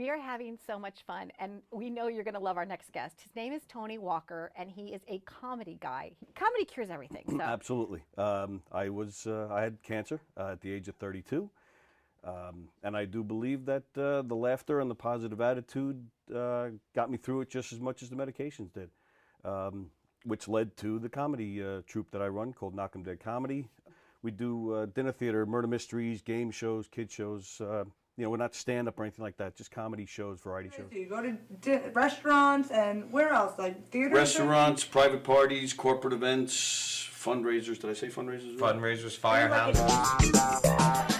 we are having so much fun, and we know you're going to love our next guest. His name is Tony Walker, and he is a comedy guy. Comedy cures everything. So. Absolutely. I had cancer at the age of 32, and I do believe that the laughter and the positive attitude got me through it just as much as the medications did, which led to the comedy troupe that I run called Knock 'em Dead Comedy. We do dinner theater, murder mysteries, game shows, kid shows. We're not stand-up or anything like that, just comedy shows, variety shows. So you go to restaurants and where else? Like theaters? Restaurants, private parties, corporate events, fundraisers. Did I say fundraisers? Fundraisers, firehouses.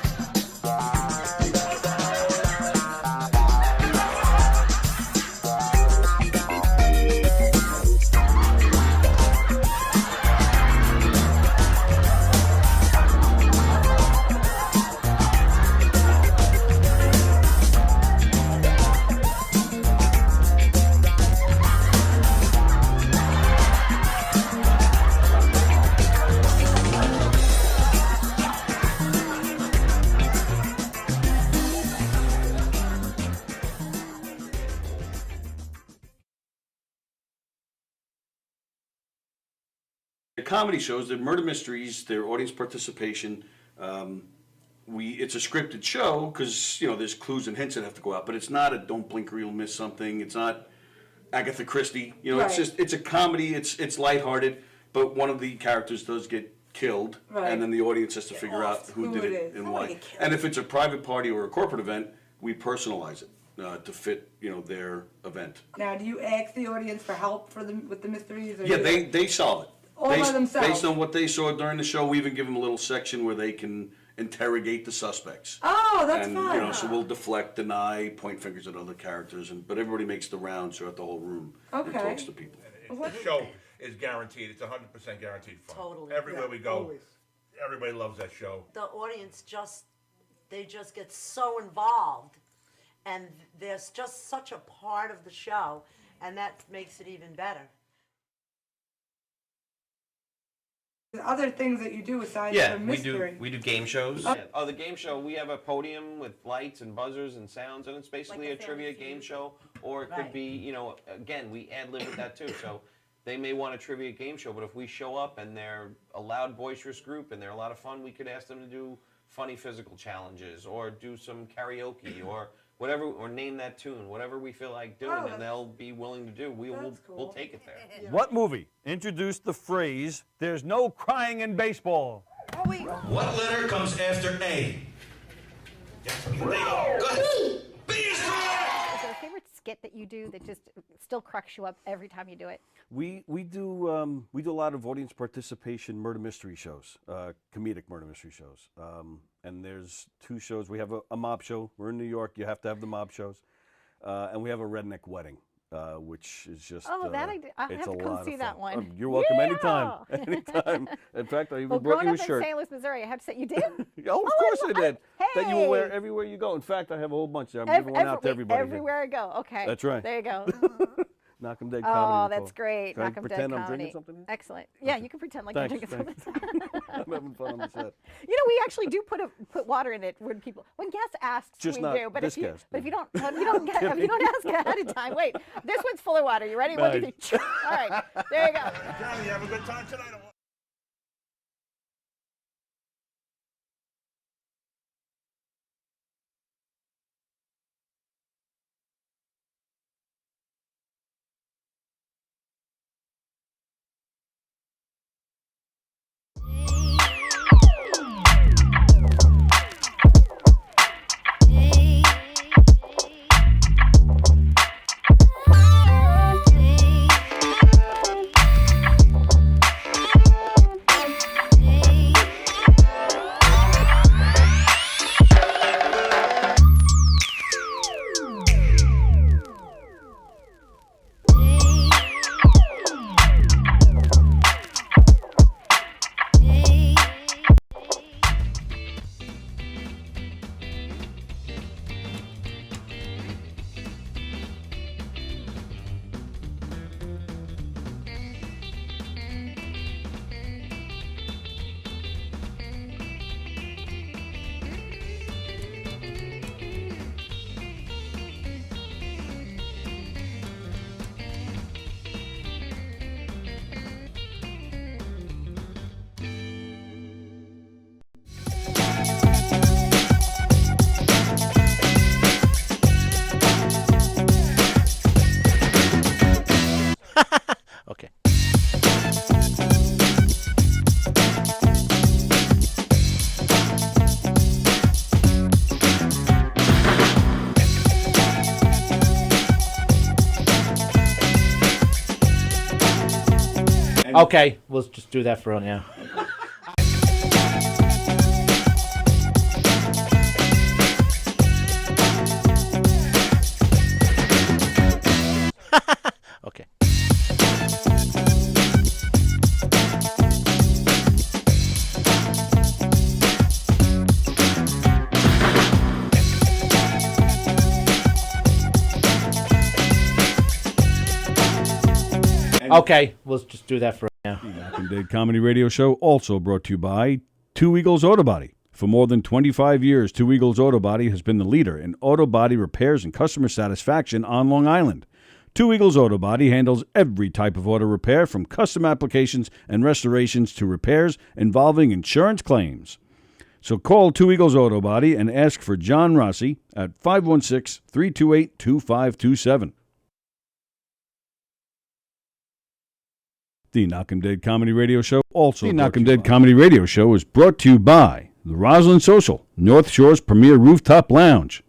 Comedy shows, they're murder mysteries, they're audience participation. It's a scripted show because there's clues and hints that have to go out, but it's not a don't blink or you'll miss something. It's not Agatha Christie. Right. It's a comedy. It's lighthearted, but one of the characters does get killed, right. And then the audience has to figure out who did it and why. And if it's a private party or a corporate event, we personalize it to fit their event. Now, do you ask the audience for help with the mysteries? Or Yeah, they solve it. All by themselves. Based on what they saw during the show, we even give them a little section where they can interrogate the suspects. Oh, that's fun. So we'll deflect, deny, point fingers at other characters, but everybody makes the rounds throughout the whole room and talks to people. The show is guaranteed. It's 100% guaranteed fun. Totally. Everywhere we go, everybody loves that show. The audience just get so involved, and there's just such a part of the show, and that makes it even better. Other things that you do aside from mystery. we do game shows. The game show, we have a podium with lights and buzzers and sounds, and it's basically Like a trivia game show, or it could be, again, we ad-lib with that too. So they may want a trivia game show, but if we show up and they're a loud, boisterous group and they're a lot of fun, we could ask them to do funny physical challenges or do some karaoke or whatever, or name that tune, whatever we feel like doing, and they'll be willing to do. We'll take it there. Yeah. What movie introduced the phrase, "There's no crying in baseball"? Oh, wait. What letter comes after A? Go ahead. B is correct! Is there a favorite skit that you do that just still cracks you up every time you do it? We do a lot of audience participation murder mystery shows, comedic murder mystery shows. And there's two shows. We have a mob show. We're in New York. You have to have the mob shows. And we have a redneck wedding, which is just I have to come see that one. You're welcome anytime. Anytime. In fact, I even brought you a shirt. Growing up in St. Louis, Missouri, I have to say, you did? Oh, of course I did. Hey! That you will wear everywhere you go. In fact, I have a whole bunch. I'm giving one out to everybody. Everywhere I go. Okay. That's right. There you go. Knock 'em Dead Comedy. Oh, that's great. Can I Knock 'em Dead pretend I'm Comedy. drinking something? Excellent. Yeah, you can pretend like you're drinking something. I'm having fun on the set. We actually do put water in it when guests ask. Just we not do. But this if you guest. if you don't ask ahead of time, wait, this one's full of water. You ready? Nice. 1, 2, 3. All right, there you go. Johnny, you have a good time tonight. Okay, we'll just do that for right now. Okay. Okay, we'll just do that for right now. The Knock 'em Dead Comedy Radio Show also brought to you by Two Eagles Auto Body. For more than 25 years, Two Eagles Auto Body has been the leader in auto body repairs and customer satisfaction on Long Island. Two Eagles Auto Body handles every type of auto repair, from custom applications and restorations to repairs involving insurance claims. So call Two Eagles Auto Body and ask for John Rossi at 516-328-2527. The Knock 'em Dead Comedy Radio Show also. The Knock 'em Dead Comedy Radio Show is brought to you by the Roslyn Social, North Shore's premier rooftop lounge,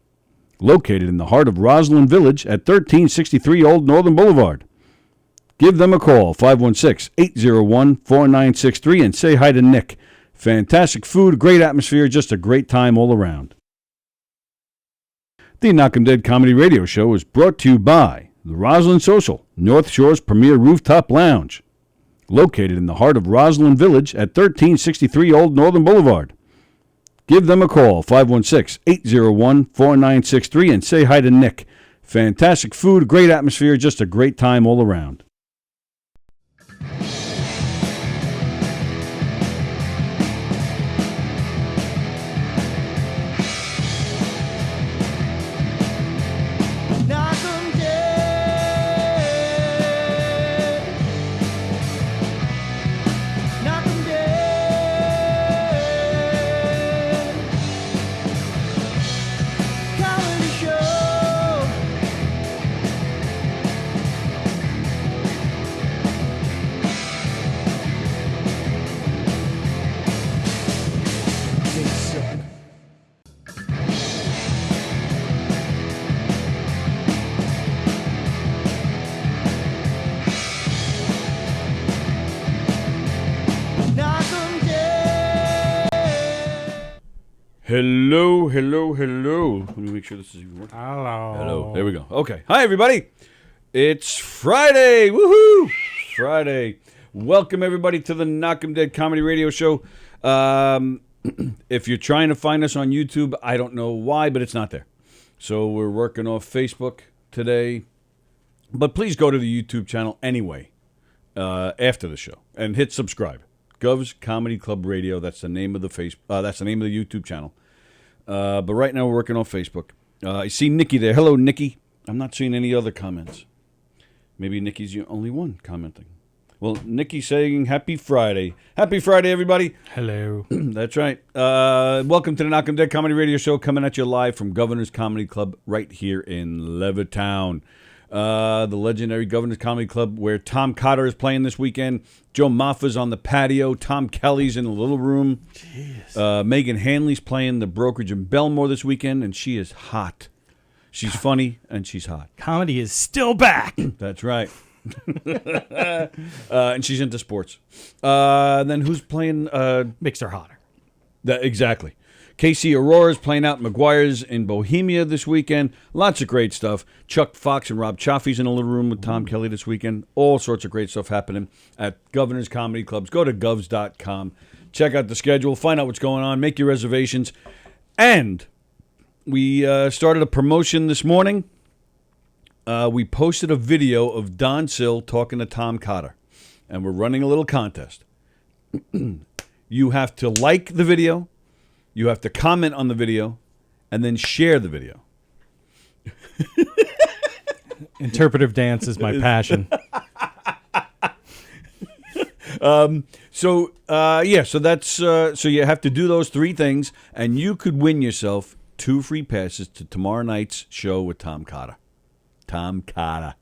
located in the heart of Roslyn Village at 1363 Old Northern Boulevard. Give them a call, 516-801-4963, and say hi to Nick. Fantastic food, great atmosphere, just a great time all around. The Knock 'em Dead Comedy Radio Show is brought to you by the Roslyn Social, North Shore's premier rooftop lounge, located in the heart of Roslyn Village at 1363 Old Northern Boulevard. Give them a call, 516-801-4963, and say hi to Nick. Fantastic food, great atmosphere, just a great time all around. Hello, hello, hello. Let me make sure this is even working. Hello. Hello. There we go. Okay. Hi, everybody. It's Friday. Woohoo! Friday. Welcome, everybody, to the Knock 'em Dead Comedy Radio Show. If you're trying to find us on YouTube, I don't know why, but it's not there. So we're working off Facebook today. But please go to the YouTube channel anyway after the show and hit subscribe. Gov's Comedy Club Radio. That's the name of the that's the name of the YouTube channel. But right now we're working on Facebook. I see Nikki there. Hello, Nikki. I'm not seeing any other comments. Maybe Nikki's the only one commenting. Well, Nikki's saying Happy Friday. Happy Friday, everybody. Hello. That's right. Welcome to the Knock 'em Dead Comedy Radio Show, coming at you live from Governor's Comedy Club right here in Levittown. The legendary Governor's Comedy Club, where Tom Cotter is playing this weekend. Joe Maffa's on the patio. Tom Kelly's in the little room. Megan Hanley's playing the brokerage in Belmore this weekend, and she is hot. She's funny, and she's hot. Comedy is still back. That's right. And she's into sports. Then who's playing? Makes her hotter. Exactly. Casey Aurora's playing out McGuire's in Bohemia this weekend. Lots of great stuff. Chuck Fox and Rob Chaffee's in a little room with Tom Kelly this weekend. All sorts of great stuff happening at Governor's Comedy Clubs. Go to govs.com. Check out the schedule. Find out what's going on. Make your reservations. And we started a promotion this morning. We posted a video of Don Sill talking to Tom Cotter. And we're running a little contest. You have to like the video. You have to comment on the video, and then share the video. Interpretive dance is my passion. So that's so you have to do those three things, and you could win yourself 2 free passes to tomorrow night's show with Tom Cotter. Tom Cotter.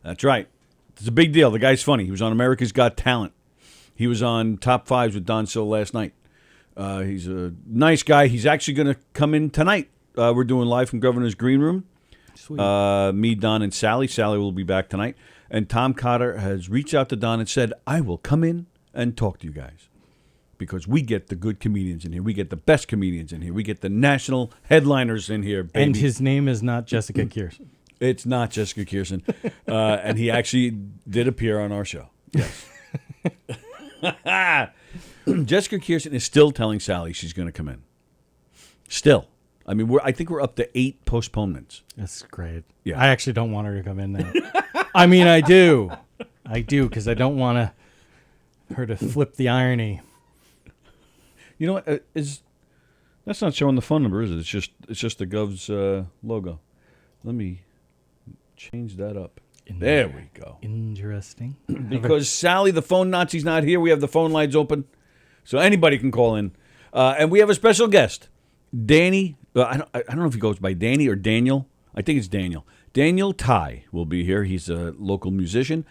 That's right. It's a big deal. The guy's funny. He was on America's Got Talent. He was on Top 5s with Don Sill last night. He's a nice guy. He's actually going to come in tonight. We're doing live from Governor's Green Room. Sweet. Me, Don, and Sallie. Sallie will be back tonight. And Tom Cotter has reached out to Don and said, I will come in and talk to you guys. Because we get the good comedians in here. We get the best comedians in here. We get the national headliners in here, baby. And his name is not Jessica Kierson. It's not Jessica Kierson. And he actually did appear on our show. Yes. Jessica Kierson is still telling Sallie she's going to come in. Still. I mean, I think we're up to 8 postponements. That's great. Yeah. I actually don't want her to come in now. I mean, I do. Because I don't want her to flip the irony. You know what? That's not showing the phone number, is it? It's just the Gov's logo. Let me change that up. There we go. Interesting. Because Sallie, the phone Nazi's not here. We have the phone lines open, so anybody can call in. And we have a special guest, Danny. I don't know if he goes by Danny or Daniel. I think it's Daniel. Daniel Tighe will be here. He's a local musician.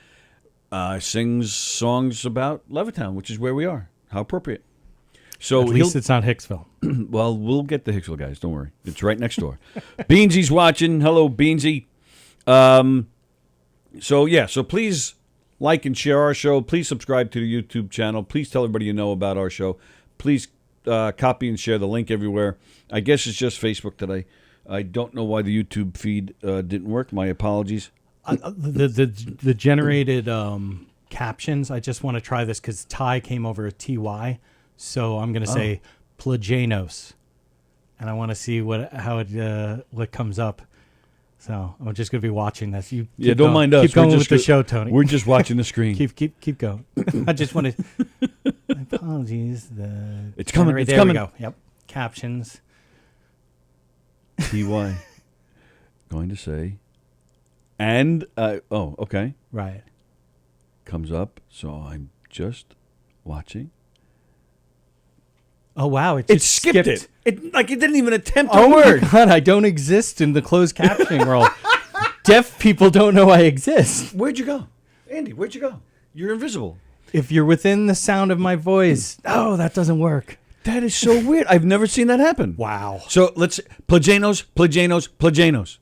Sings songs about Levittown, which is where we are. How appropriate. So at least it's not Hicksville. Well, we'll get the Hicksville guys. Don't worry. It's right next door. Beansy's watching. Hello, Beansy. So please like and share our show. Please subscribe to the YouTube channel. Please tell everybody you know about our show. Please copy and share the link everywhere. I guess it's just Facebook today. I don't know why the YouTube feed didn't work. My apologies. The generated captions, I just want to try this because Ty came over a TY. So I'm going to say Plagainos. And I want to see what comes up. So I'm just going to be watching this. You don't going. mind us. Keep going with the show, Tony. We're just watching the screen. keep going. I just want to. Apologies. It's coming. It's there coming. We go. Yep. Captions. TY. Going to say. And okay. Right. Comes up. So I'm just watching. Oh wow! It skipped it. It didn't even attempt a oh word. My God, I don't exist in the closed captioning world. Deaf people don't know I exist. Where'd you go, Andy? Where'd you go? You're invisible. If you're within the sound of my voice, that doesn't work. That is so weird. I've never seen that happen. Wow. So let's Plagainos. Plagainos.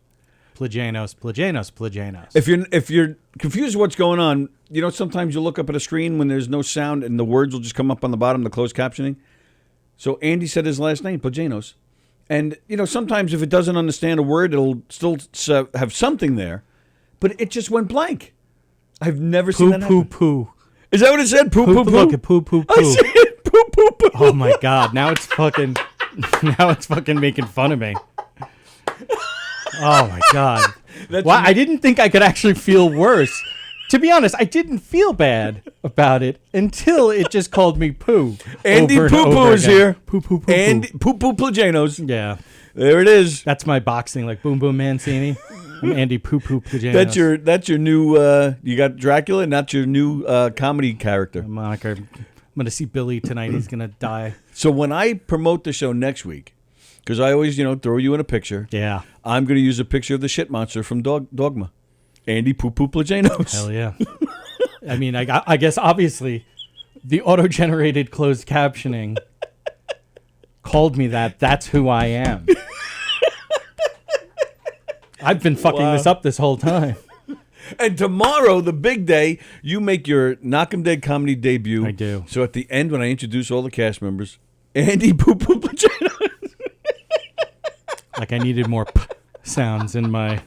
If you're confused what's going on, sometimes you look up at a screen when there's no sound and the words will just come up on the bottom, the closed captioning. So Andy said his last name, Plagainos. And, sometimes if it doesn't understand a word, it'll still have something there. But it just went blank. I've never seen that happen. Poo. Is that what it said? Poo. Look at poo. I see it. Poo. Oh, my God. Now it's fucking making fun of me. Oh, my God. I didn't think I could actually feel worse. To be honest, I didn't feel bad about it until it just called me poo. Andy Poo is here. Poo. Andy Poo Plagainos. Yeah. There it is. That's my boxing, like Boom Boom Mancini. I'm Andy Poo Plagainos. That's your new, you got Dracula, not your new comedy character. Moniker. I'm going to see Billy tonight. He's going to die. So when I promote the show next week, because I always, throw you in a picture. Yeah. I'm going to use a picture of the shit monster from Dogma. Andy Poo Plagainos. Hell yeah. I mean, I guess obviously the auto-generated closed captioning called me that. That's who I am. I've been fucking this up this whole time. And tomorrow, the big day, you make your Knock 'em Dead comedy debut. I do. So at the end, when I introduce all the cast members, Andy Poo Plagainos. Like I needed more sounds in my...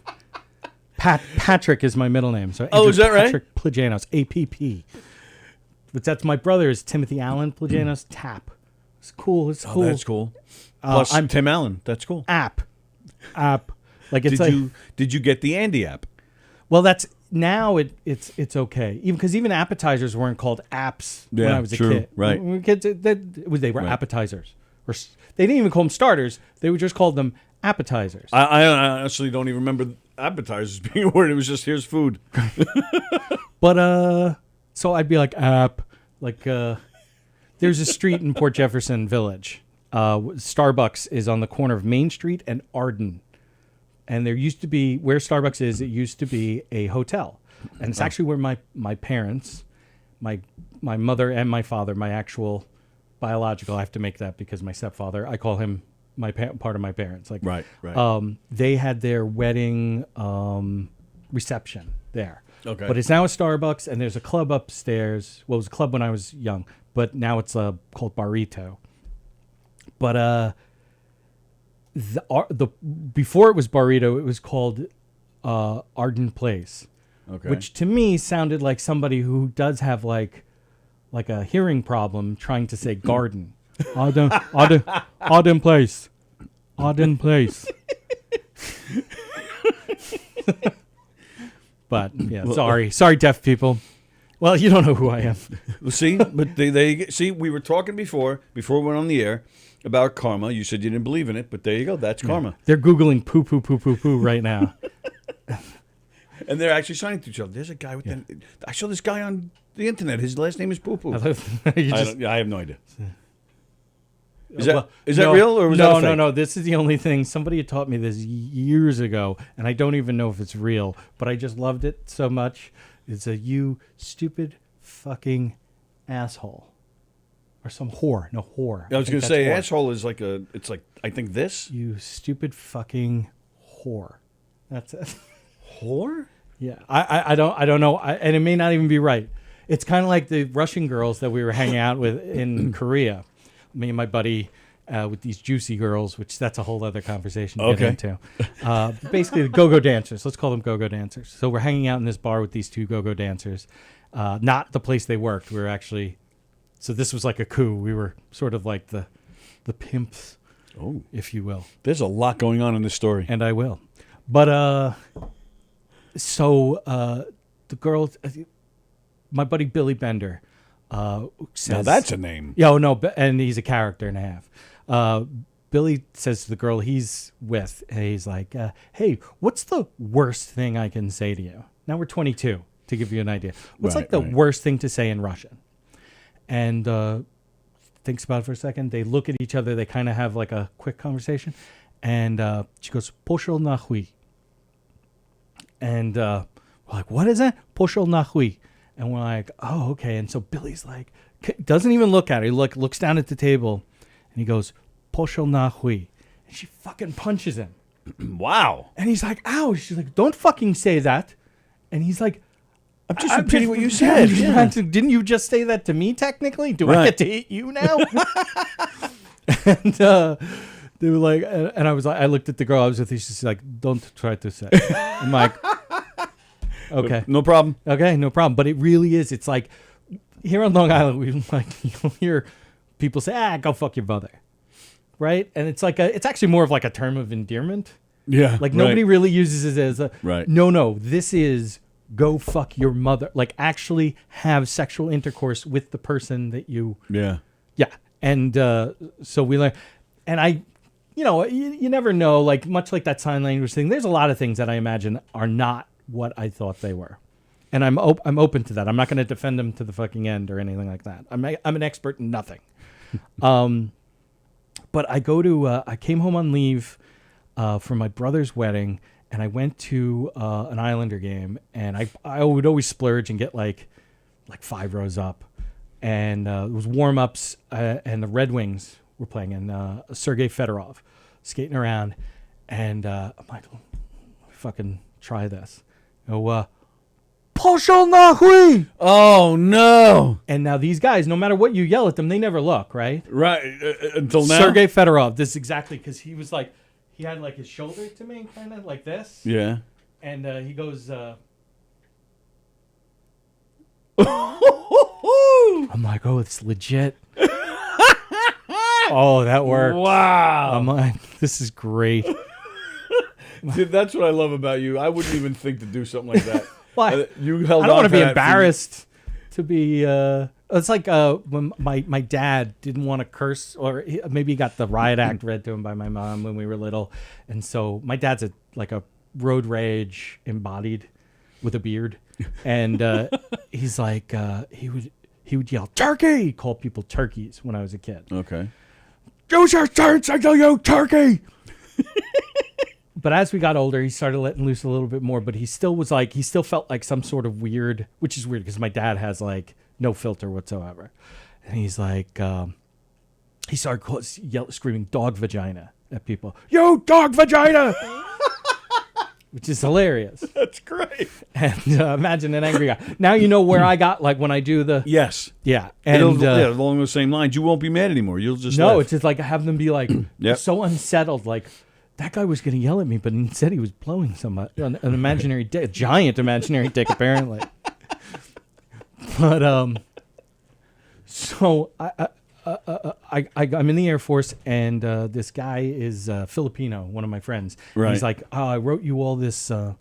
Patrick is my middle name. So is that right? Patrick Plagainos, APP. But that's my brother is Timothy Allen Plagainos, TAP. It's cool. It's cool. That's cool. Plus, I'm Tim Allen. That's cool. App. Like it's did you get the Andy app? Well, that's now it's okay. Even appetizers weren't called apps when I was a kid. Right. When we were kids, they were appetizers. Or they didn't even call them starters. They would just call them appetizers. I honestly don't even remember appetizers being a word. It was just here's food. But so I'd be like app. Like there's a street in Port Jefferson Village. Starbucks is on the corner of Main Street and Arden. And there used to be, where Starbucks is, it used to be a hotel. And it's actually where my parents, my mother and my father, my actual biological, I have to make that because my stepfather, I call him part of my parents. Like, right. They had their wedding reception there. Okay. But it's now a Starbucks, and there's a club upstairs. Well, it was a club when I was young, but now it's called Barrito. But the before it was Barrito, it was called Arden Place, Okay. which to me sounded like somebody who does have like a hearing problem trying to say garden. Arden Place. Arden Place. But yeah, sorry, deaf people. Well, you don't know who I am. Well, see, but they see. We were talking before we went on the air about karma. You said you didn't believe in it, but there you go. That's karma. They're Googling poo poo poo poo poo right now. And they're actually signing to each other. There's a guy with I saw this guy on the internet. His last name is Poo Poo. I have no idea. Is that real or was that a fake? No. This is the only thing. Somebody had taught me this years ago, and I don't even know if it's real, but I just loved it so much. It's a you stupid fucking asshole. Or some whore. No, whore. I was going to say asshole is like it's like, I think this. You stupid fucking whore. That's it. Whore? Yeah. I don't know. And it may not even be right. It's kind of like the Russian girls that we were hanging out with in Korea. Me and my buddy with these juicy girls, which that's a whole other conversation to get into. Basically, the go-go dancers. Let's call them go-go dancers. So we're hanging out in this bar with these two go-go dancers. Not the place they worked. We were actually... So this was like a coup. We were sort of like the pimps, if you will. There's a lot going on in this story. And I will. But the girl... My buddy Billy Bender... says, now that's a name. Yeah, no, and he's a character and a half. Billy says to the girl he's with, and he's like, hey, what's the worst thing I can say to you? Now we're 22, to give you an idea. What's like the worst thing to say in Russian? And thinks about it for a second. They look at each other. They kind of have like a quick conversation. And she goes, "Poshel nahui." And we're like, what is that? "Poshel nahui." And we're like, oh, okay. And so Billy's like, doesn't even look at her. He looks down at the table, and he goes, "Poshel nahui." And she fucking punches him. Wow. And he's like, ow. She's like, don't fucking say that. And he's like, I'm just repeating what you said. Yeah. Didn't you just say that to me, technically? Do I get to hit you now? And they were like, and I was like, I looked at the girl I was with. She's like, don't try to say. I'm like, okay. No problem. Okay, no problem. But it really is. It's like, here on Long Island, you'll hear people say, go fuck your mother. Right? And it's like, it's actually more of like a term of endearment. Yeah. Like nobody really uses it as a, right. No, this is go fuck your mother. Like actually have sexual intercourse with the person that you. Yeah. Yeah. And so we learn, and you never know, like much like that sign language thing, there's a lot of things that I imagine are not what I thought they were. And I'm open to that. I'm not going to defend them to the fucking end or anything like that. I'm an expert in nothing. But I came home on leave for my brother's wedding, and I went to an Islander game, and I would always splurge and get like 5 rows up. And it was warm-ups, and the Red Wings were playing, and Sergei Fedorov skating around. And I'm like, let me fucking try this. Poshel nahui! Oh, no. And now these guys, no matter what you yell at them, they never look, right? Right. Until now? Sergei Fedorov, this is exactly, because he was like, he had like his shoulder to me, kind of like this. Yeah. And he goes, I'm like, oh, it's legit. Oh, that worked. Wow. I'm like, this is great. Dude, that's what I love about you. I wouldn't even think to do something like that. Well, you held I don't on want to be that embarrassed to be. It's like when my dad didn't want to curse, or maybe he got the riot act read to him by my mom when we were little, and so my dad's like a road rage embodied with a beard, and he's like he would yell turkey, call people turkeys when I was a kid. Okay. Use your sense, I tell you, turkey. But as we got older, he started letting loose a little bit more. But he still felt like some sort of weird, which is weird because my dad has like no filter whatsoever. And he's like, he started screaming dog vagina at people. You dog vagina! which is hilarious. That's great. And imagine an angry guy. Now you know where I got, like, when I do the... Yes. Yeah. And along those same lines. You won't be mad anymore. You'll just No, laugh. it's just like I have them be like so unsettled, like, that guy was going to yell at me, but instead he was blowing an imaginary dick, a giant imaginary dick, apparently. But, so I'm in the Air Force, and this guy is Filipino, one of my friends. Right. And he's like, oh, I wrote you all these. Is that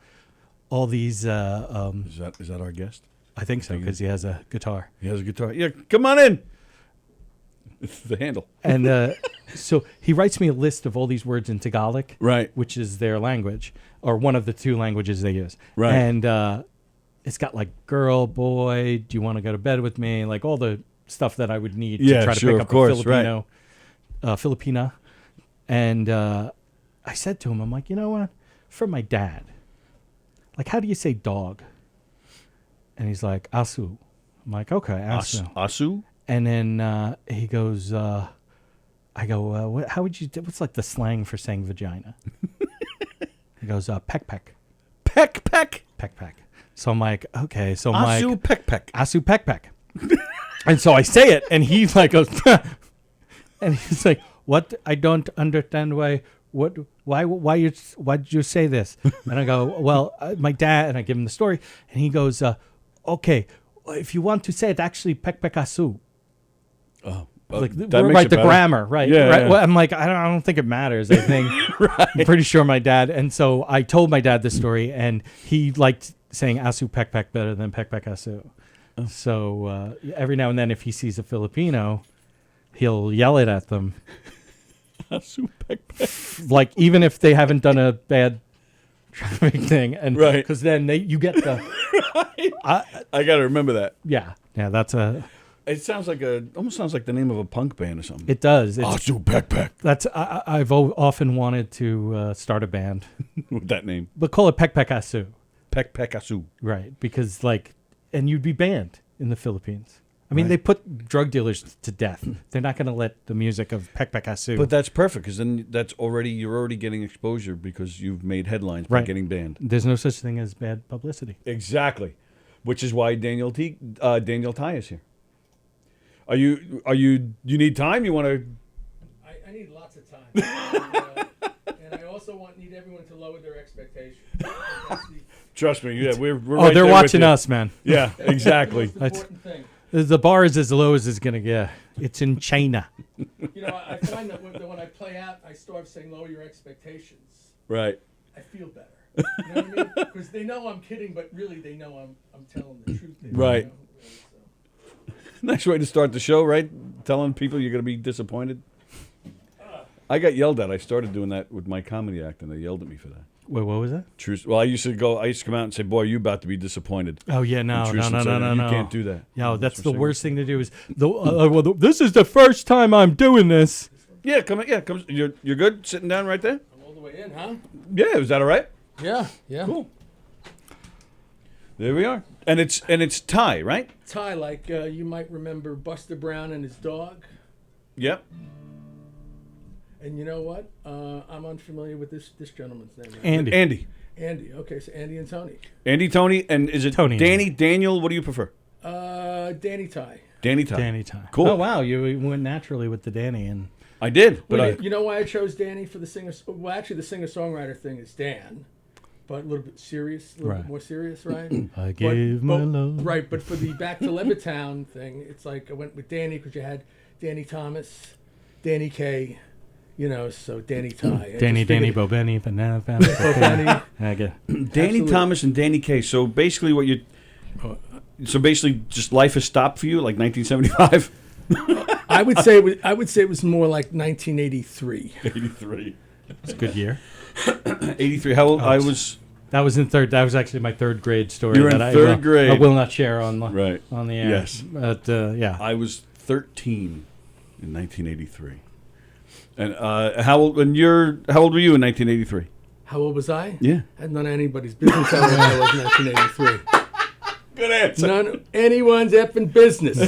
our guest? I think so, because he has a guitar. He has a guitar. Yeah, come on in. It's the handle. And so he writes me a list of all these words in Tagalog, right, which is their language, or one of the two languages they use. Right. And it's got like girl, boy, do you want to go to bed with me? Like all the stuff that I would need to try to pick up a Filipino, Filipina. And I said to him, I'm like, you know what? For my dad, like, how do you say dog? And he's like, asu. I'm like, okay, asu. Asu? And then he goes, I go, how would you, what's like the slang for saying vagina? He goes, peck peck. Peck peck? Peck peck. So I'm like, okay. So I'm Asu like, peck peck. Asu peck peck. And so I say it, and he like goes, and he's like, what? I don't understand why'd you say this? And I go, well, my dad, and I give him the story, and he goes, okay, if you want to say it, actually, peck peck asu. Oh, like that right, makes it the better. grammar, right? Yeah, right. yeah. Well, I'm like, I don't think it matters. I think I'm pretty sure my dad. And so I told my dad this story, and he liked saying asu peck peck better than peck peck asu. Oh. So every now and then, if he sees a Filipino, he'll yell it at them. Asu peck peck. Like even if they haven't done a bad traffic thing, and right, because then you get the. Right. I got to remember that. Yeah, that's a. It sounds like almost sounds like the name of a punk band or something. It does. Asu peck peck. That's I've often wanted to start a band with that name, but call it Peck Peck Asu. Peck peck asu. Right, because like, and you'd be banned in the Philippines. I mean, they put drug dealers to death. They're not going to let the music of Peck Peck Asu. But that's perfect, because then you're already getting exposure because you've made headlines by getting banned. There's no such thing as bad publicity. Exactly, which is why Daniel Tighe is here. You need time? You want to? I need lots of time, and I also need everyone to lower their expectations. Trust me, yeah, we're oh, right they're there watching with you. us, man. Yeah, exactly. That's the important thing. The bar is as low as it's gonna get. It's in China. You know, I find that when I play out, I start saying lower your expectations. Right. I feel better. You know what I mean? Because they know I'm kidding, but really they know I'm telling the truth. Right. You know? Nice way to start the show, right? Telling people you're going to be disappointed. I got yelled at. I started doing that with my comedy act, and they yelled at me for that. Wait, what was that? Truth. Well, I used to come out and say, "Boy, you about to be disappointed." Oh yeah, no. You can't do that. No, that's the worst thing to do. Is this is the first time I'm doing this. Yeah, come. Yeah, come. You're good. Sitting down right there. I'm all the way in, huh? Yeah, is that all right? Yeah. Cool. There we are, and it's Thai, right? Thai, like you might remember Buster Brown and his dog. Yep. And you know what? I'm unfamiliar with this gentleman's name. Andy. Andy. Okay, so Andy and Tony. Andy, Tony, and is it Tony? Danny, Daniel? What do you prefer? Danny Thai. Danny Thai. Danny Thai. Cool. Oh wow, you went naturally with the Danny, and I did, but you know why I chose Danny for the singer? Well, actually, the singer-songwriter thing is Dan, but a little bit serious, a little bit more serious, right? I gave my love. Right, but for the Back to Levittown thing, it's like I went with Danny because you had Danny Thomas, Danny Kaye, you know, so Danny Thai. Danny Bobeni, Banana Family. I get Danny Thomas and Danny Kaye. So basically, just life has stopped for you, like 1975. I would say it was more like 1983. 83. It's a good year. 83. How old? I was. That was in third. That was actually my third grade story. You were in third grade. I will not share on the on the air. Yes. But yeah. I was 13 in 1983. And how old? How old were you in 1983? How old was I? Yeah. I had none of anybody's business how old I was in 1983. Good answer. None of anyone's effing business.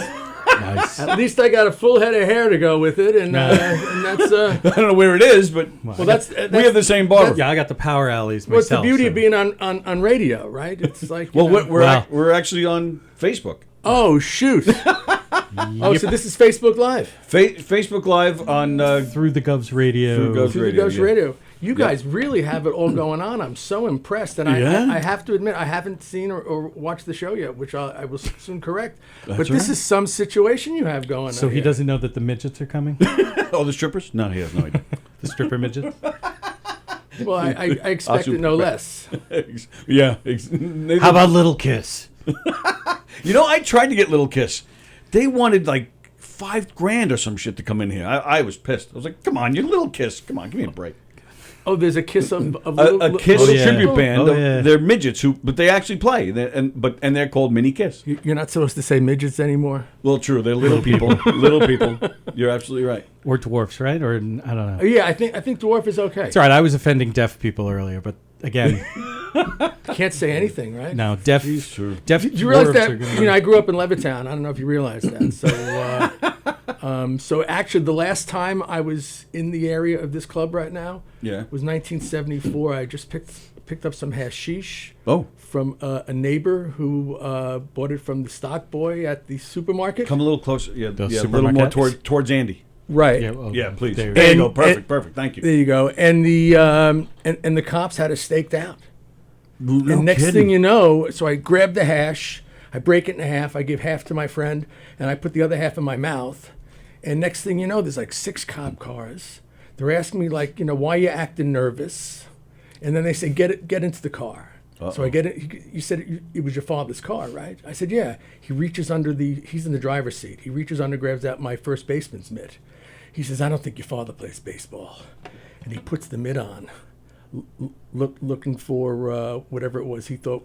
Nice. At least I got a full head of hair to go with it, and that's. I don't know where it is, but that's we have the same barber. Yeah, I got the power alleys What's myself. the beauty of so- being on radio, right? It's like Well, know. we're actually on Facebook. Oh shoot! Oh, so this is Facebook Live. Facebook Live on Through the Govs Radio. Through Govs Through Radio, the Ghost yeah. Radio. You guys really have it all going on. I'm so impressed, and Yeah. I have to admit I haven't seen or watched the show yet, which I will soon correct. But That's this right. is some situation you have going. So on he here. doesnn know that the midgets are coming? Oh, the strippers? No, he has no idea. The stripper midgets? Well, I expected no less. Yeah. How about Little Kiss? You know, I tried to get Little Kiss. They wanted like $5,000 or some shit to come in here. I was pissed. I was like, come on, you Little Kiss. Come on, give me a break. Oh, there's a Kiss of A Kiss yeah. tribute band. Oh, yeah. They're midgets but they actually play. And they're called Mini Kiss. You're not supposed to say midgets anymore. Well, true. They're little people. Little people. You're absolutely right. Or dwarfs, right? Or I don't know. Yeah, I think dwarf is okay. It's all right. I was offending deaf people earlier, but again, Can't say anything, right? no, deaf. True. Deaf. Did you realize dwarves that? are gonna- You know, I grew up in Levittown. I don't know if you realize that. So actually, the last time I was in the area of this club right now Yeah. was 1974. I just picked up some hashish Oh, from a neighbor who bought it from the stock boy at the supermarket. come a little closer. Yeah, Those a little more supermarkets? towards Andy. Right. Yeah, well, Yeah, please. there- There you go. And- Perfect. Perfect. Thank you. There you go. And the and the cops had us staked out. No And next kidding. thing you know, so I grab the hash, I break it in half, I give half to my friend, and I put the other half in my mouth. And next thing you know, there's like 6 cop cars. They're asking me like, you know, why you acting nervous? And then they say, get into the car. So I get it. You said it was your father's car, right? I said, yeah. He reaches under he's in the driver's seat. He reaches under, grabs out my first baseman's mitt. He says, I don't think your father plays baseball. And he puts the mitt on, looking for whatever it was he thought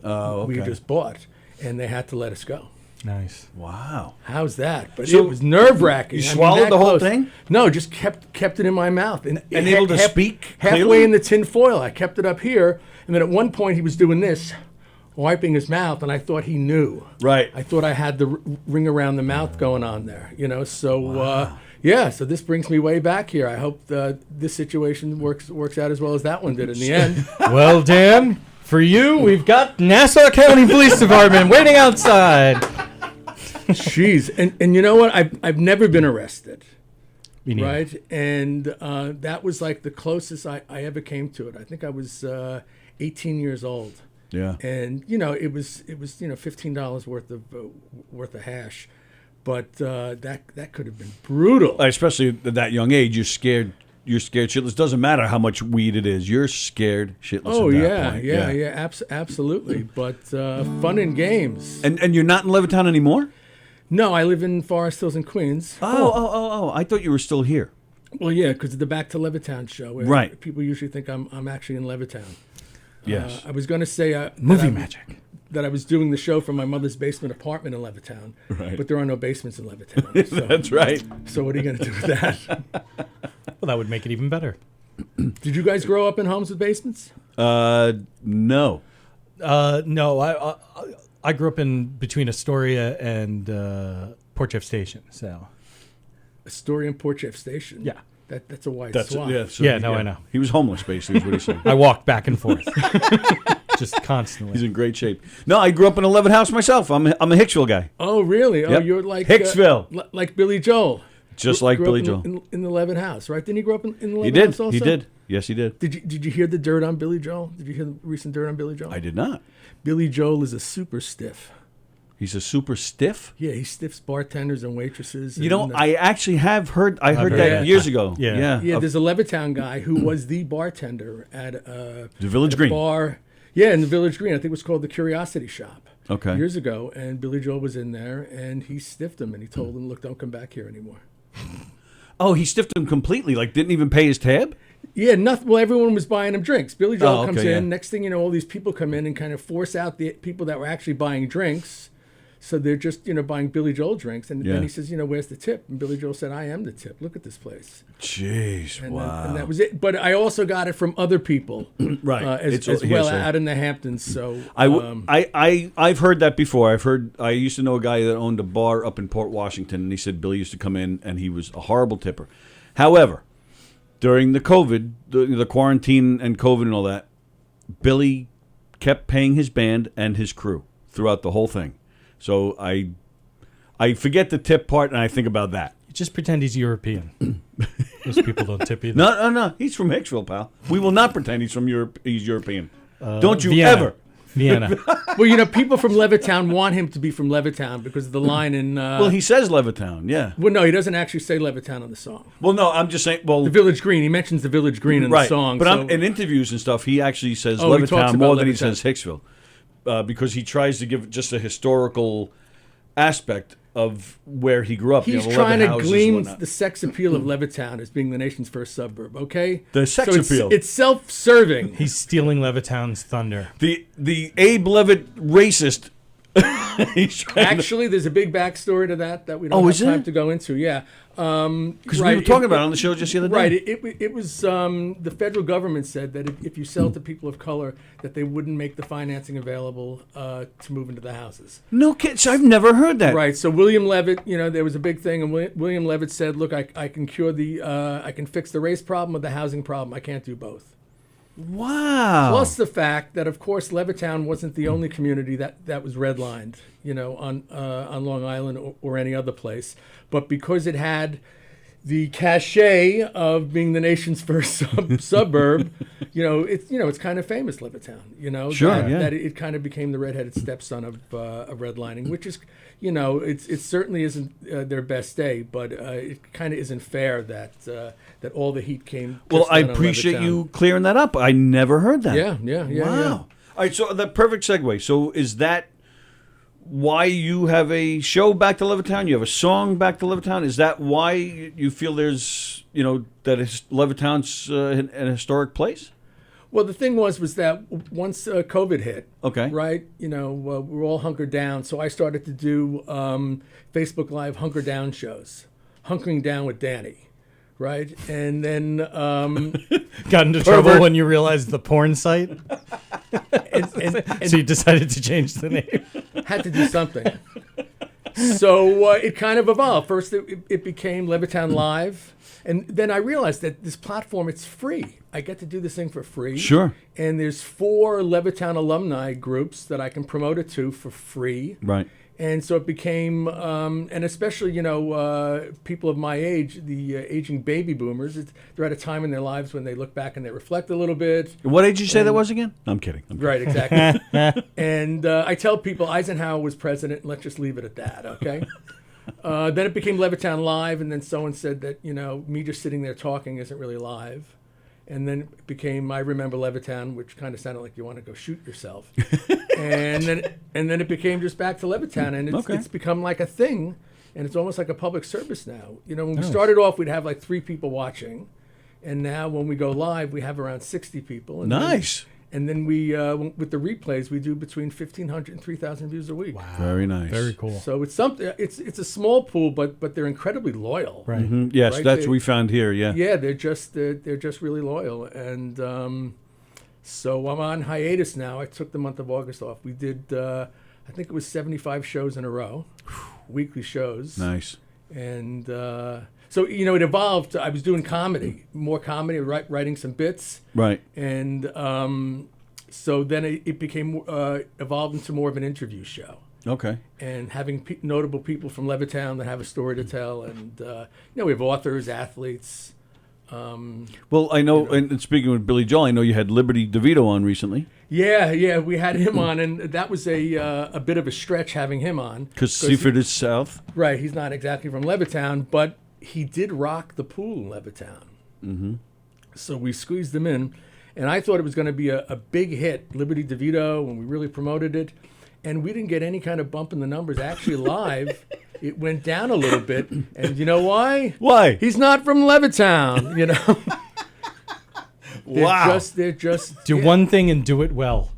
we had okay. just bought. And they had to let us go. Nice. Wow. How's that? But So it was nerve-wracking. you swallowed the whole thing? No, just kept it in my mouth. And able to speak halfway clearly? in the tin foil. I kept it up here. And then at one point he was doing this, wiping his mouth, and I thought he knew. Right. I thought I had the ring around the mouth going on there, you know. So yeah, so this brings me way back here. I hope this situation works out as well as that one did in the end. Well, Dan, for you, we've got Nassau County Police Department waiting outside. Jeez, and you know what? I've never been arrested. Me neither. Right, and that was like the closest I ever came to it. I think I was 18 years old. Yeah. And you know it was you know $15 worth of hash, but that could have been brutal. Especially at that young age, you're scared. You're scared shitless. Doesn't matter how much weed it is. You're scared shitless. Oh at that yeah, point. yeah, absolutely. But fun and games. And you're not in Levittown anymore? No, I live in Forest Hills in Queens. Oh! I thought you were still here. Well, yeah, because of the Back to Levittown show. Where Right. People usually think I'm actually in Levittown. Yes. I was going to say Movie magic. that I was doing the show from my mother's basement apartment in Levittown. Right. But there are no basements in Levittown. So, That's right. So what are you going to do with that? Well, that would make it even better. Did you guys grow up in homes with basements? No. No, I grew up in between Astoria and Port Jeff Station. So Astoria and Port Jeff Station. yeah, That's a wide That's swap. so, Yeah, no, I know. He was homeless, basically, is what he's saying. I walked back and forth, just constantly. He's in great shape. No, I grew up in a Levitt house myself. I'm a Hicksville guy. Oh, really? Oh, Yep. you're like Hicksville. like Billy Joel. Just Grew like up Billy in- Joel. in the Levitt house, right? Didn't he grow up in the Levitt He did. house also? He did. Yes, he did. Did you hear the dirt on Billy Joel? Did you hear the recent dirt on Billy Joel? I did not. Billy Joel is a super stiff. He's a super stiff. Yeah, he stiffs bartenders and waitresses. You know, and, I actually have heard. I heard heard that that. years ago. Yeah. yeah, there's a Levittown guy who was the bartender at The Village at a Green. bar. Yeah, in the Village Green. I think it was called the Curiosity Shop. Okay. Years ago, and Billy Joel was in there, and he stiffed him, and he told him, "Look, don't come back here anymore." Oh, he stiffed him completely. Like, didn't even pay his tab. Yeah, nothing. Well, everyone was buying him drinks. Billy Joel Oh, comes okay, in. yeah. Next thing you know, all these people come in and kind of force out the people that were actually buying drinks. So they're just, buying Billy Joel drinks. And Yeah. then he says, where's the tip? And Billy Joel said, I am the tip. Look at this place. Jeez, And, wow. and that was it. But I also got it from other people, Right. as It's well hearsay. out in the Hamptons. So I've heard that before. I used to know a guy that owned a bar up in Port Washington, and he said Billy used to come in, and he was a horrible tipper. However, during the COVID, the quarantine and COVID and all that, Billy kept paying his band and his crew throughout the whole thing. So I forget the tip part, and I think about that. Just pretend he's European. Those people don't tip either. No. He's from Hicksville, pal. We will not pretend he's from Europe. He's European. Don't you Vienna. ever. Vienna. well, people from Levittown want him to be from Levittown because of the line in. Well, he says Levittown, yeah. Well, no, he doesn't actually say Levittown on the song. Well, no, I'm just saying. Well, The Village Green. He mentions the Village Green in right. the song. But so, in interviews and stuff, he actually says Oh, he talks Levittown about more than he Levittown. says Hicksville, because he tries to give just a historical aspect of where he grew up. he's 11 trying to houses and glean whatnot. the sex appeal of Levittown as being the nation's first suburb. Okay, The sex so appeal. It's self-serving. He's stealing Levittown's thunder. The Abe Levitt racist. He's trying to- Actually, there's a big backstory to that we don't Oh, have is time there? to go into. Yeah, because we were talking about it on the show just the other day. Right. It was the federal government said that if you sell to people of color, that they wouldn't make the financing available to move into the houses. No kids. I've never heard that. Right. So William Levitt, there was a big thing, and William Levitt said, "Look, I can cure I can fix the race problem with the housing problem. I can't do both." Wow. Plus the fact that, of course, Levittown wasn't the only community that was redlined, on Long Island or any other place, but because it had the cachet of being the nation's first suburb, it's kind of famous, Levittown. Sure, that, yeah. that it kind of became the redheaded stepson of redlining, which is, it certainly isn't their best day, but it kind of isn't fair that all the heat came. Well, just I down on appreciate Levittown. you clearing that up. I never heard that. Yeah. Wow. Yeah. All right, so the perfect segue. So is that why you have a show back to Levittown? You have a song back to Levittown? Is that why you feel there's, that Levittown's an historic place? Well, the thing was that once COVID hit, Okay. right? We were all hunkered down, so I started to do Facebook Live hunker down shows, hunkering down with Danny, right? And then Got into trouble when you realized the porn site? and So you decided to change the name? had to do something. So it kind of evolved. First, it became Levittown Live, and then I realized that this platform, it's free. I get to do this thing for free. Sure. And there's 4 Levittown alumni groups that I can promote it to for free. Right. And so it became, and especially, people of my age, the aging baby boomers, they're at a time in their lives when they look back and they reflect a little bit. What age did you say that was again? I'm kidding. Right, exactly. And I tell people Eisenhower was president, and let's just leave it at that, okay? Then it became Levittown Live, and then someone said that, me just sitting there talking isn't really live. And then it became I Remember Levittown, which kind of sounded like you want to go shoot yourself. and then it became just Back to Levittown, and it's become like a thing, and it's almost like a public service now. When we started off, we'd have like 3 people watching, and now when we go live, we have around 60 people. And Nice. And then we, with the replays, we do between 1,500 and 3,000 views a week. Wow. Very nice. Very cool. So it's something. It's a small pool, but they're incredibly loyal. Right. Mhm. Yes, Right, that's they- what we found here, yeah. Yeah, they're just really loyal, and so I'm on hiatus now. I took the month of August off. We did, I think it was 75 shows in a row, weekly shows. Nice. And so it evolved. I was doing comedy, more comedy, writing some bits. Right. And so then it became evolved into more of an interview show, Okay. and having notable people from Levittown that have a story to tell, and we have authors, athletes. Well, I know, and speaking with Billy Joel, I know you had Liberty DeVito on recently. Yeah, we had him on, and that was a bit of a stretch having him on. Because Seaford is south. Right, he's not exactly from Levittown, but he did rock the pool in Levittown. Mm-hmm. So we squeezed him in, and I thought it was going to be a big hit, Liberty DeVito, when we really promoted it, and we didn't get any kind of bump in the numbers. Actually, live, it went down a little bit, and you know why? Why? He's not from Levittown, Wow. They're just Do one thing and do it well.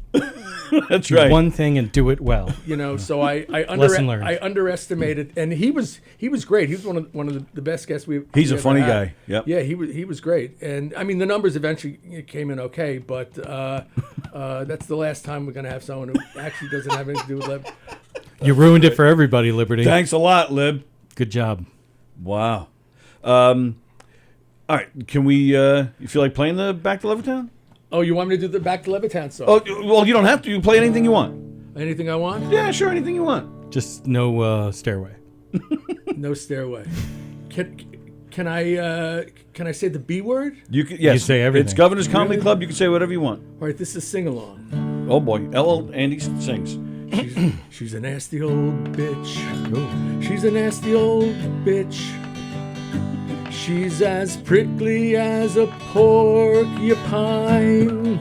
That's Do right. one thing and do it well. You know, so I Lesson learned. underestimated, and he was great. He was one of the best guests He's a ever funny had. guy. Yep. Yeah, he was great, and I mean the numbers eventually came in okay, but that's the last time we're gonna have someone who actually doesn't have anything to do with Lib. You ruined it for everybody, Liberty. Thanks a lot, Lib. Good job. Wow. All right. Can we? You feel like playing the Back to Levittown? Oh, you want me to do the Back to Levittown song? Oh, well, you don't have to. You play anything you want. Anything I want? Yeah, sure. Anything you want. Just no stairway. No stairway. Can I say the B word? You can. Yes. You say everything. It's Governor's Comedy Really? Club. You can say whatever you want. All right, this is sing along. Oh boy, LL Andy sings. She's a nasty old bitch. She's a nasty old bitch. She's as prickly as a porcupine.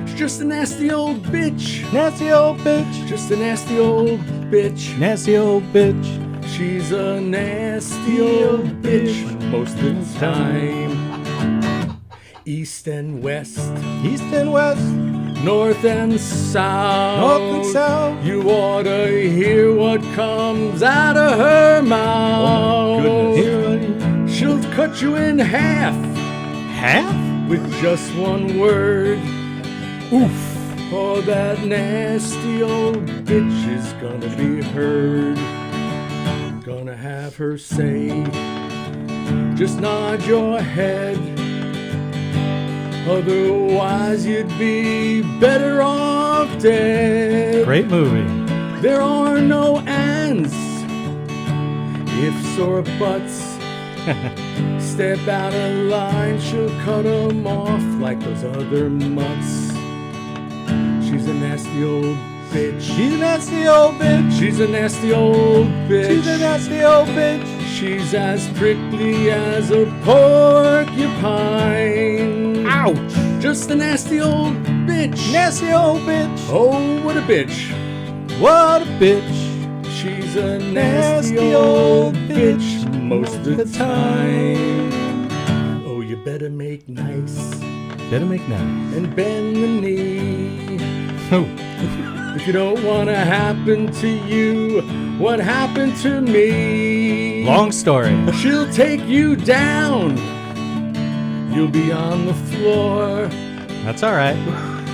She's just a nasty old bitch. Nasty old bitch. Just a nasty old bitch. Nasty old bitch. She's a nasty old bitch most of the time. East and west. East and west. North and south. North and south. You ought to hear what comes out of her mouth. Oh my goodness. She'll cut you in half. Half? With just one word. Oof. Oh, that nasty old bitch is gonna be heard. Gonna have her say, just nod your head. Otherwise you'd be better off dead. Great movie. There are no ands, ifs or buts. Step out of line, she'll cut 'em off like those other mutts. She's a nasty old bitch. She's a nasty old bitch. She's a nasty old bitch. She's a nasty old bitch. She's as prickly as a porcupine. Ouch. Just a nasty old bitch. Nasty old bitch. Oh, what a bitch. What a bitch. She's a nasty old bitch most of the time. Oh, you better make nice Better make nice. and bend the knee. Oh. If you don't want to happen to you, what happened to me? Long story. She'll take you down. You'll be on the floor. That's all right.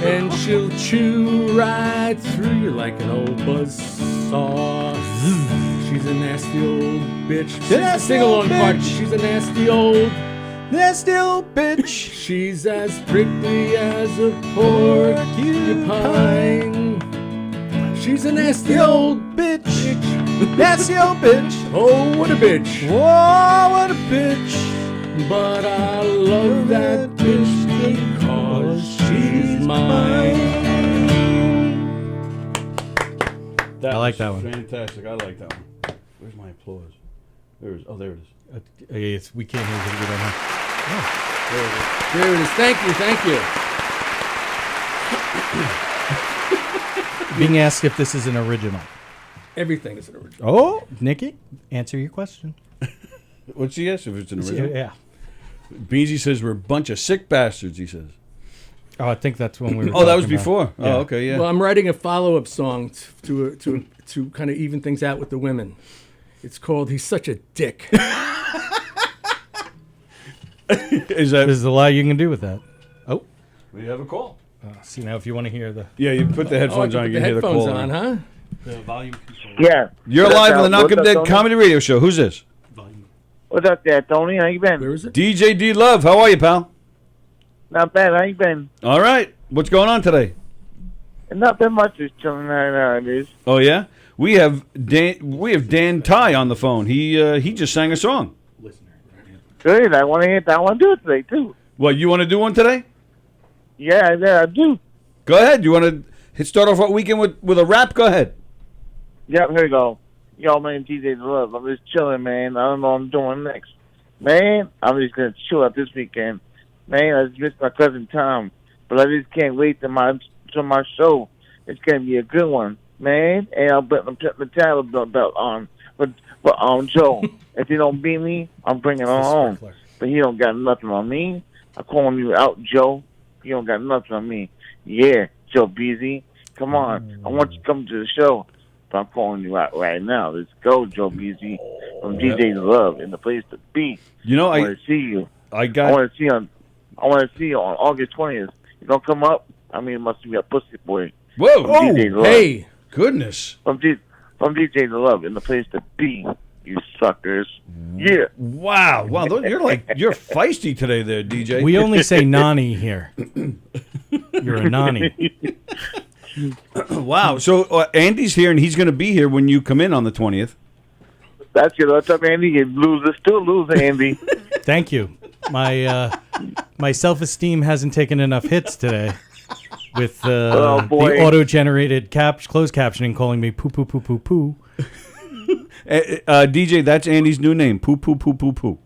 And she'll chew right through you like an old buzzsaw. She's a nasty old bitch. She's a sing-along part. She's a nasty old bitch. She's as prickly as a porcupine. She's a nasty old bitch. Nasty old bitch. Oh, what a bitch. Whoa, what a bitch. But I love that bitch because she's mine. I like that one. Fantastic. I like that one. Where's my applause? There it is. Oh, there it is. We can't hear it. We don't have. There it is. Thank you. Being asked if this is an original. Everything is an original. Oh, Nikki, answer your question. What's he ask if it's an original? Yeah. Beansy says we're a bunch of sick bastards, he says. Oh, I think that's when we were. Oh, that was talking before. about- Oh, okay, yeah. Well, I'm writing a follow-up song to kind of even things out with the women. It's called "He's Such a Dick." Is that? There's a lot you can do with that. Oh, We have a call. see now if you want to hear the. Yeah, you put the headphones I on. put You the hear the headphones call. on, huh? The volume control. Yeah. You're What's live on up, the Knock 'em what's up, Dead Tony? Comedy Radio Show. Who's this? What's up there, Tony? How you been? Where is it? DJ D Love. How are you, pal? Not bad. How you been? All right. What's going on today? Nothing much. Just chilling nowadays. Oh yeah, we have Dan Tighe on the phone. He just sang a song. Good. I want to hear that one do it today too. What, you want to do one today? Yeah, I do. Go ahead. You want to start off our weekend with a rap? Go ahead. Yep. Here we go. Yo, man, DJ Love. I'm just chilling, man. I don't know what I'm doing next. Man, I'm just gonna chill out this weekend. Man, I just missed my cousin Tom, but I just can't wait to my show. It's gonna be a good one, man. And I'll put the title belt on. But Joe, if you don't beat me, I'm bringing it home. But he don't got nothing on me. I'm calling you out, Joe. You don't got nothing on me. Yeah, Joe Beasy. Come on. I want you to come to the show. So I'm calling you out right now. Let's go, Joe Beasy from DJ's Love in the place to be. You know, I want to see you. I want to see you on August 20th. You don't come up? I mean, it must be a pussy boy. Whoa! Oh, hey, goodness! From DJ's Love in the place to be. You suckers! Yeah. Wow! You're feisty today, there, DJ. We only say nani here. You're a nani. Wow! So Andy's here, and he's going to be here when you come in on the 20th. That's good. What's up, Andy? You still lose, Andy. Thank you. My self-esteem hasn't taken enough hits today with the auto-generated closed captioning calling me poo poo poo poo poo. DJ, that's Andy's new name. Poo poo poo poo poo.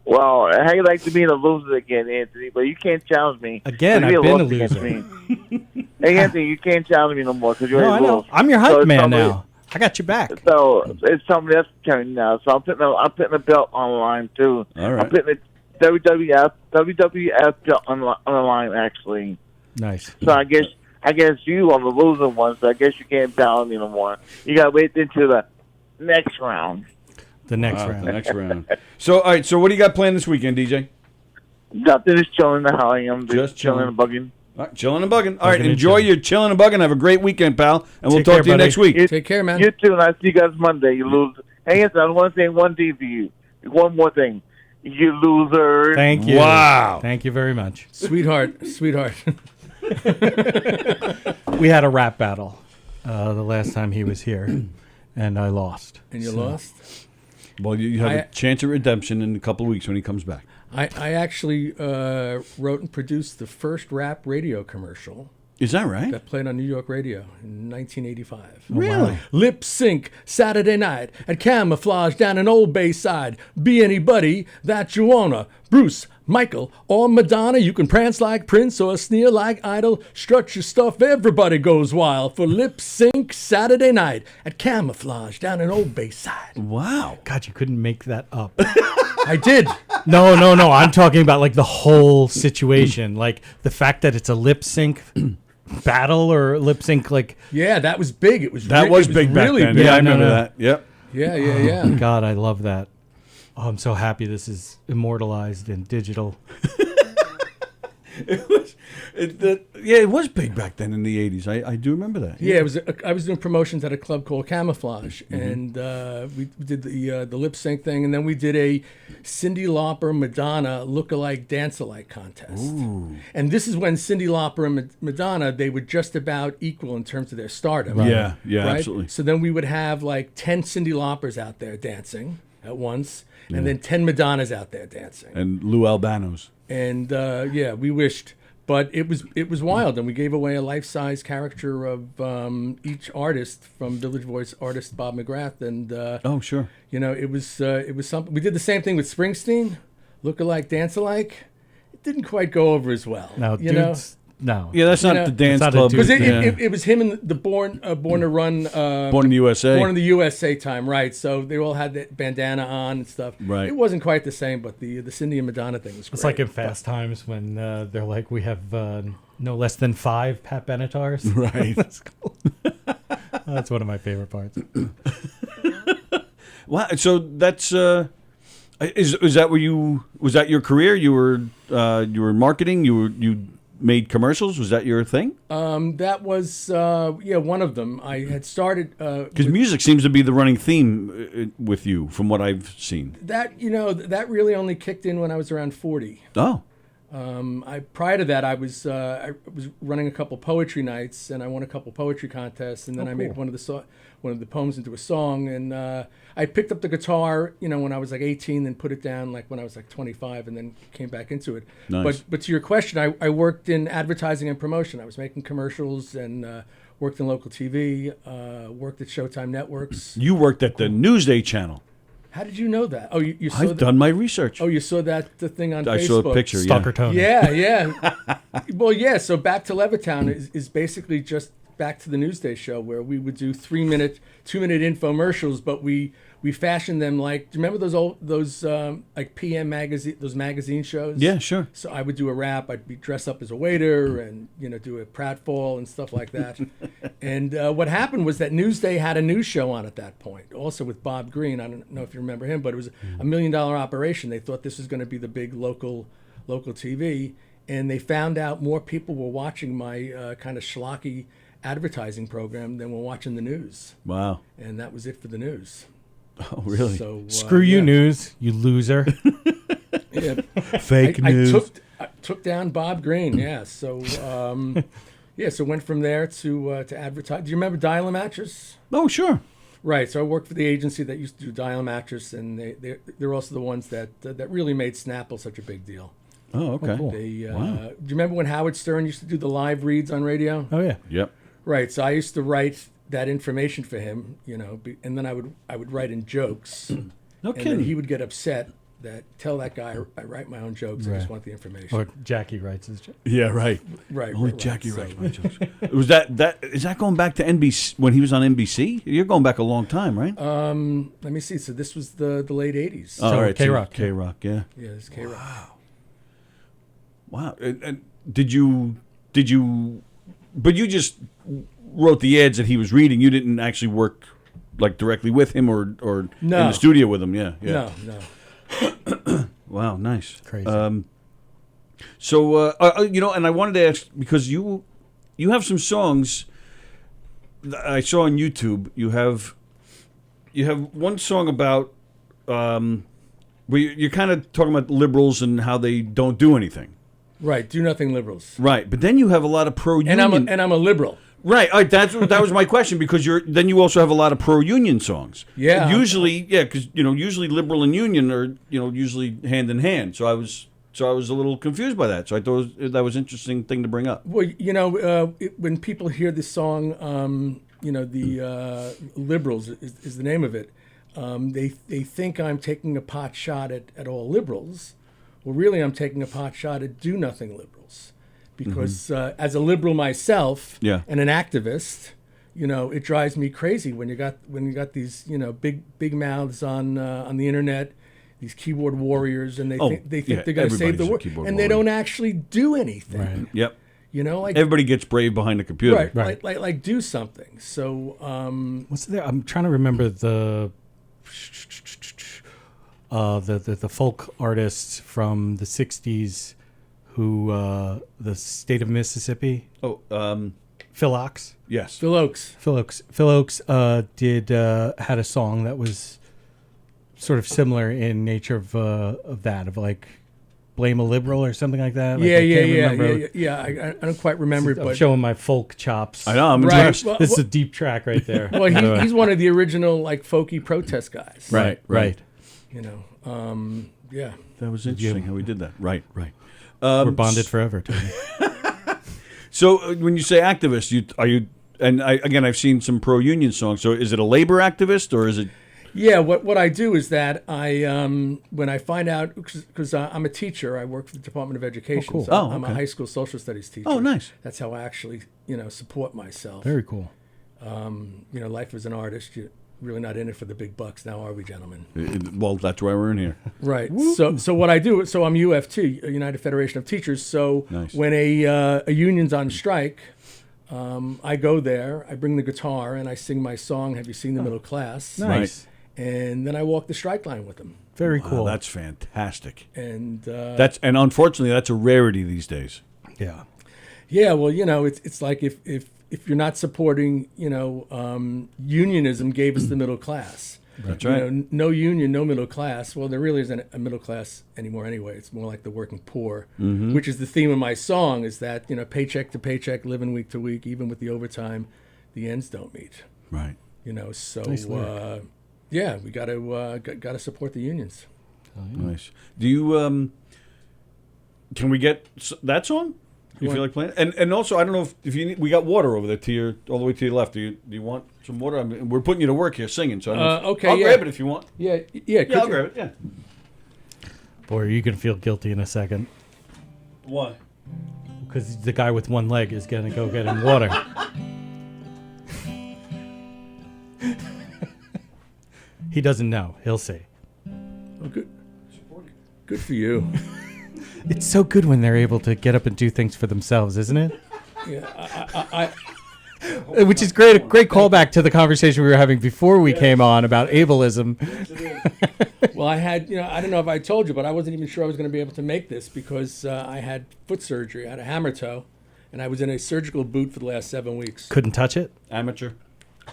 Well, how you like to be in a loser again, Anthony? But you can't challenge me. Again, I've been a loser. Hey, Anthony, you can't challenge me no more because you're I know. I'm your hype man now. I got you back. So it's somebody else's turn now. So I'm putting a belt online too. All right. I'm putting a WWF belt on the line actually. Nice. So I guess you are the loser one. So I guess you can't battle me no more. You got to wait until the next round. The next round. So, all right. So, what do you got planned this weekend, DJ? Nothing. Just chilling. How I am. Just chilling and bugging. All right, chilling and bugging. All right, enjoy your chilling and bugging. Have a great weekend, pal, and we'll talk to you next week. Take care, man. You too, and I'll see you guys Monday. You lose. Hey, Anthony, I want to say one thing for you. One more thing. You loser. Thank you. Wow. Thank you very much. Sweetheart. We had a rap battle the last time he was here, and I lost. And you lost? Well, you have a chance at redemption in a couple of weeks when he comes back. I actually wrote and produced the first rap radio commercial. Is that right? That played on New York radio in 1985. Really? Lip sync Saturday night at Camouflage down in Old Bayside. Be anybody that you wanna. Bruce, Michael, or Madonna. You can prance like Prince or sneer like Idol. Strut your stuff, everybody goes wild for Lip Sync Saturday night at Camouflage down in Old Bayside. Wow. God, you couldn't make that up. I did. No. I'm talking about like the whole situation. Like the fact that it's a lip sync battle or lip sync like. Yeah, that was big. It was big back then. Big. Yeah, I remember that. Yep. Yeah. God, I love that. Oh, I'm so happy this is immortalized in digital. It was big back then in the 80s. I do remember that. Yeah, it was. I was doing promotions at a club called Camouflage, and we did the lip sync thing, and then we did a Cyndi Lauper Madonna look-alike dance-alike contest. Ooh. And this is when Cyndi Lauper and Madonna, they were just about equal in terms of their stardom. Right. Yeah, right? absolutely. So then we would have like 10 Cyndi Laupers out there dancing at once, and then 10 Madonnas out there dancing. And Lou Albano's. And we wished, but it was wild, and we gave away a life-size caricature of each artist from Village Voice artist Bob McGrath, and oh sure, it was something. We did the same thing with Springsteen, look-alike, dance-alike. It didn't quite go over as well. No, no. Yeah, that's not the dance club. Because it was him and the Born to Run. Born in the USA. Born in the USA time, right. So they all had the bandana on and stuff. Right. It wasn't quite the same, but the Cyndi and Madonna thing was great. It's like in Fast Times when they're like, we have no less than 5 Pat Benetars. Right. That's cool. That's one of my favorite parts. Wow. So that's is that where was that your career? You were marketing. You made commercials. Was that your thing? That was one of them. I had started because music seems to be the running theme with you, from what I've seen. That really only kicked in when I was around 40. Oh. Prior to that, I was running a couple poetry nights, and I won a couple poetry contests, and then I made one of the poems into a song, and I picked up the guitar, when I was like 18, then put it down like when I was like 25, and then came back into it. Nice. But to your question, I worked in advertising and promotion. I was making commercials and worked in local TV, worked at Showtime Networks. You worked at the Newsday channel. How did you know that? Oh, you saw I've done my research. Oh, you saw the thing on Facebook? I saw a picture, Stalker Tony. Yeah. Well, yeah. So Back to Levittown is basically just back to the Newsday show where we would do 3-minute, 2-minute infomercials, but we fashioned them like, do you remember those like PM magazine, those magazine shows? Yeah, sure. So I would do a rap. I'd be dressed up as a waiter and do a pratfall and stuff like that. And what happened was that Newsday had a news show on at that point, also with Bob Green. I don't know if you remember him, but it was $1 million operation. They thought this was going to be the big local TV, and they found out more people were watching my kind of schlocky advertising program than were watching the news. Wow. And that was it for the news. Oh, really? So, Screw you, news, you loser. Yeah. Fake news. I took down Bob Green. Yeah. So so went from there to advertise. Do you remember Dial a Mattress? Oh, sure. Right. So I worked for the agency that used to do Dial a Mattress, and they're also the ones that really made Snapple such a big deal. Oh, okay. cool. Do you remember when Howard Stern used to do the live reads on radio? Oh yeah. Yep. Right. So I used to write that information for him, and then I would write in jokes. No and kidding. then he would get upset that tell that guy I write my own jokes. I just want the information. Or Jackie writes his joke. Yeah, right. Right. Only right, Jackie right. writes my jokes. Was that is that going back to NBC when he was on NBC? You're going back a long time, right? Let me see. So this was the late '80s. Oh, all right. K-Rock. K-Rock, yeah. Yeah, it's K-Rock. Wow. And did you? But you just wrote the ads that he was reading. You didn't actually work like directly with him or in the studio with him. Yeah. No. Wow, nice. Crazy. And I wanted to ask because you have some songs that I saw on YouTube. You have one song about where you're kind of talking about liberals and how they don't do anything. Right. Do nothing liberals. Right, but then you have a lot of pro-union. And I'm a liberal. Right. That was my question because then you also have a lot of pro-union songs. Yeah. Usually, because usually liberal and union are usually hand in hand. So I was a little confused by that. So I thought that was an interesting thing to bring up. Well, when people hear this song, the liberals is the name of it. They think I'm taking a pot shot at all liberals. Well, really, I'm taking a pot shot at do nothing liberals. Because as a liberal myself and an activist, it drives me crazy when you got these big mouths on the internet, these keyboard warriors, and they think they're going to save the world, and they don't actually do anything. Right. Yep. Like everybody gets brave behind the computer. Right. Like do something. So what's there? I'm trying to remember the folk artists from the '60s. Who the state of Mississippi? Oh, Phil Oaks. Yes, Phil Oaks. Phil Oaks had a song that was sort of similar in nature of like blame a liberal or something like that. Like Yeah. I don't quite remember it, I'm but showing my folk chops. I know. I'm impressed. Well, this is a deep track right there. Well, he's one of the original like folky protest guys. Right. Yeah. That was interesting how we did that. Right. We're bonded forever, Tony. So when you say activist, are you? And I've seen some pro-union songs. So is it a labor activist or is it? Yeah, what I do is that I when I find out because I'm a teacher, I work for the Department of Education. Oh, cool. So I'm a high school social studies teacher. Oh, nice. That's how I actually support myself. Very cool. Life as an artist, you're really not in it for the big bucks, now are we, gentlemen? Well, that's why we're in here. Right. So what I do, so I'm UFT, United Federation of Teachers. So nice. When a union's on strike, I go there, I bring the guitar, and I sing my song, Have You Seen the Middle Class? Nice. Right. And then I walk the strike line with them. Very Wow, cool. that's fantastic. And and unfortunately, that's a rarity these days. Yeah. Yeah, well, it's like if you're not supporting, unionism gave us the middle class. That's right. No union, no middle class. Well, there really isn't a middle class anymore anyway. It's more like the working poor, which is the theme of my song, is that, paycheck to paycheck, living week to week, even with the overtime, the ends don't meet. Right. So, nice yeah, we got to support the unions. Oh, yeah. Nice. Do you, can we get that song? You feel like playing? And also, I don't know if you need, we got water over there all the way to your left. Do you want some water? I mean, we're putting you to work here singing, so I don't know okay, I'll grab it if you want. Yeah. I'll grab it. Yeah. Boy, you can feel guilty in a second. Why? Because the guy with one leg is going to go get him water. He doesn't know. He'll see. Oh, good. Good for you. It's so good when they're able to get up and do things for themselves, isn't it? Yeah, Which is great. A great callback to the conversation we were having before we came on about ableism. Well, I had, I don't know if I told you, but I wasn't even sure I was going to be able to make this because I had foot surgery. I had a hammer toe, and I was in a surgical boot for the last 7 weeks. Couldn't touch it. Amateur.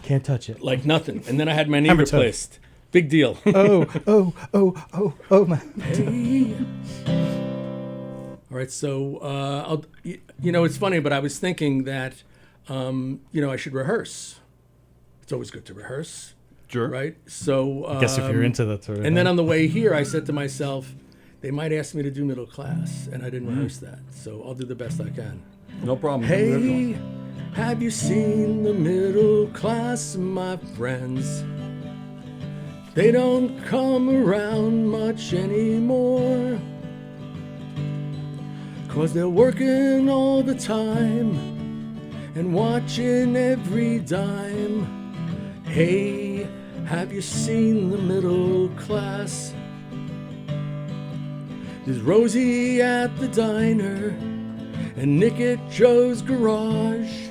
Can't touch it. Like nothing. And then I had my knee Hammer toe. replaced. Big deal. Oh, my. Hey. All right, so it's funny, but I was thinking that, I should rehearse. It's always good to rehearse. Sure. Right? So I guess if you're into that sort of and then thing. on the way here, I said to myself, they might ask me to do middle class, and I didn't rehearse that. So I'll do the best I can. No problem. Hey, have you seen the middle class, my friends? They don't come around much anymore, 'cause they're working all the time and watching every dime. Hey, have you seen the middle class? There's Rosie at the diner and Nick at Joe's garage.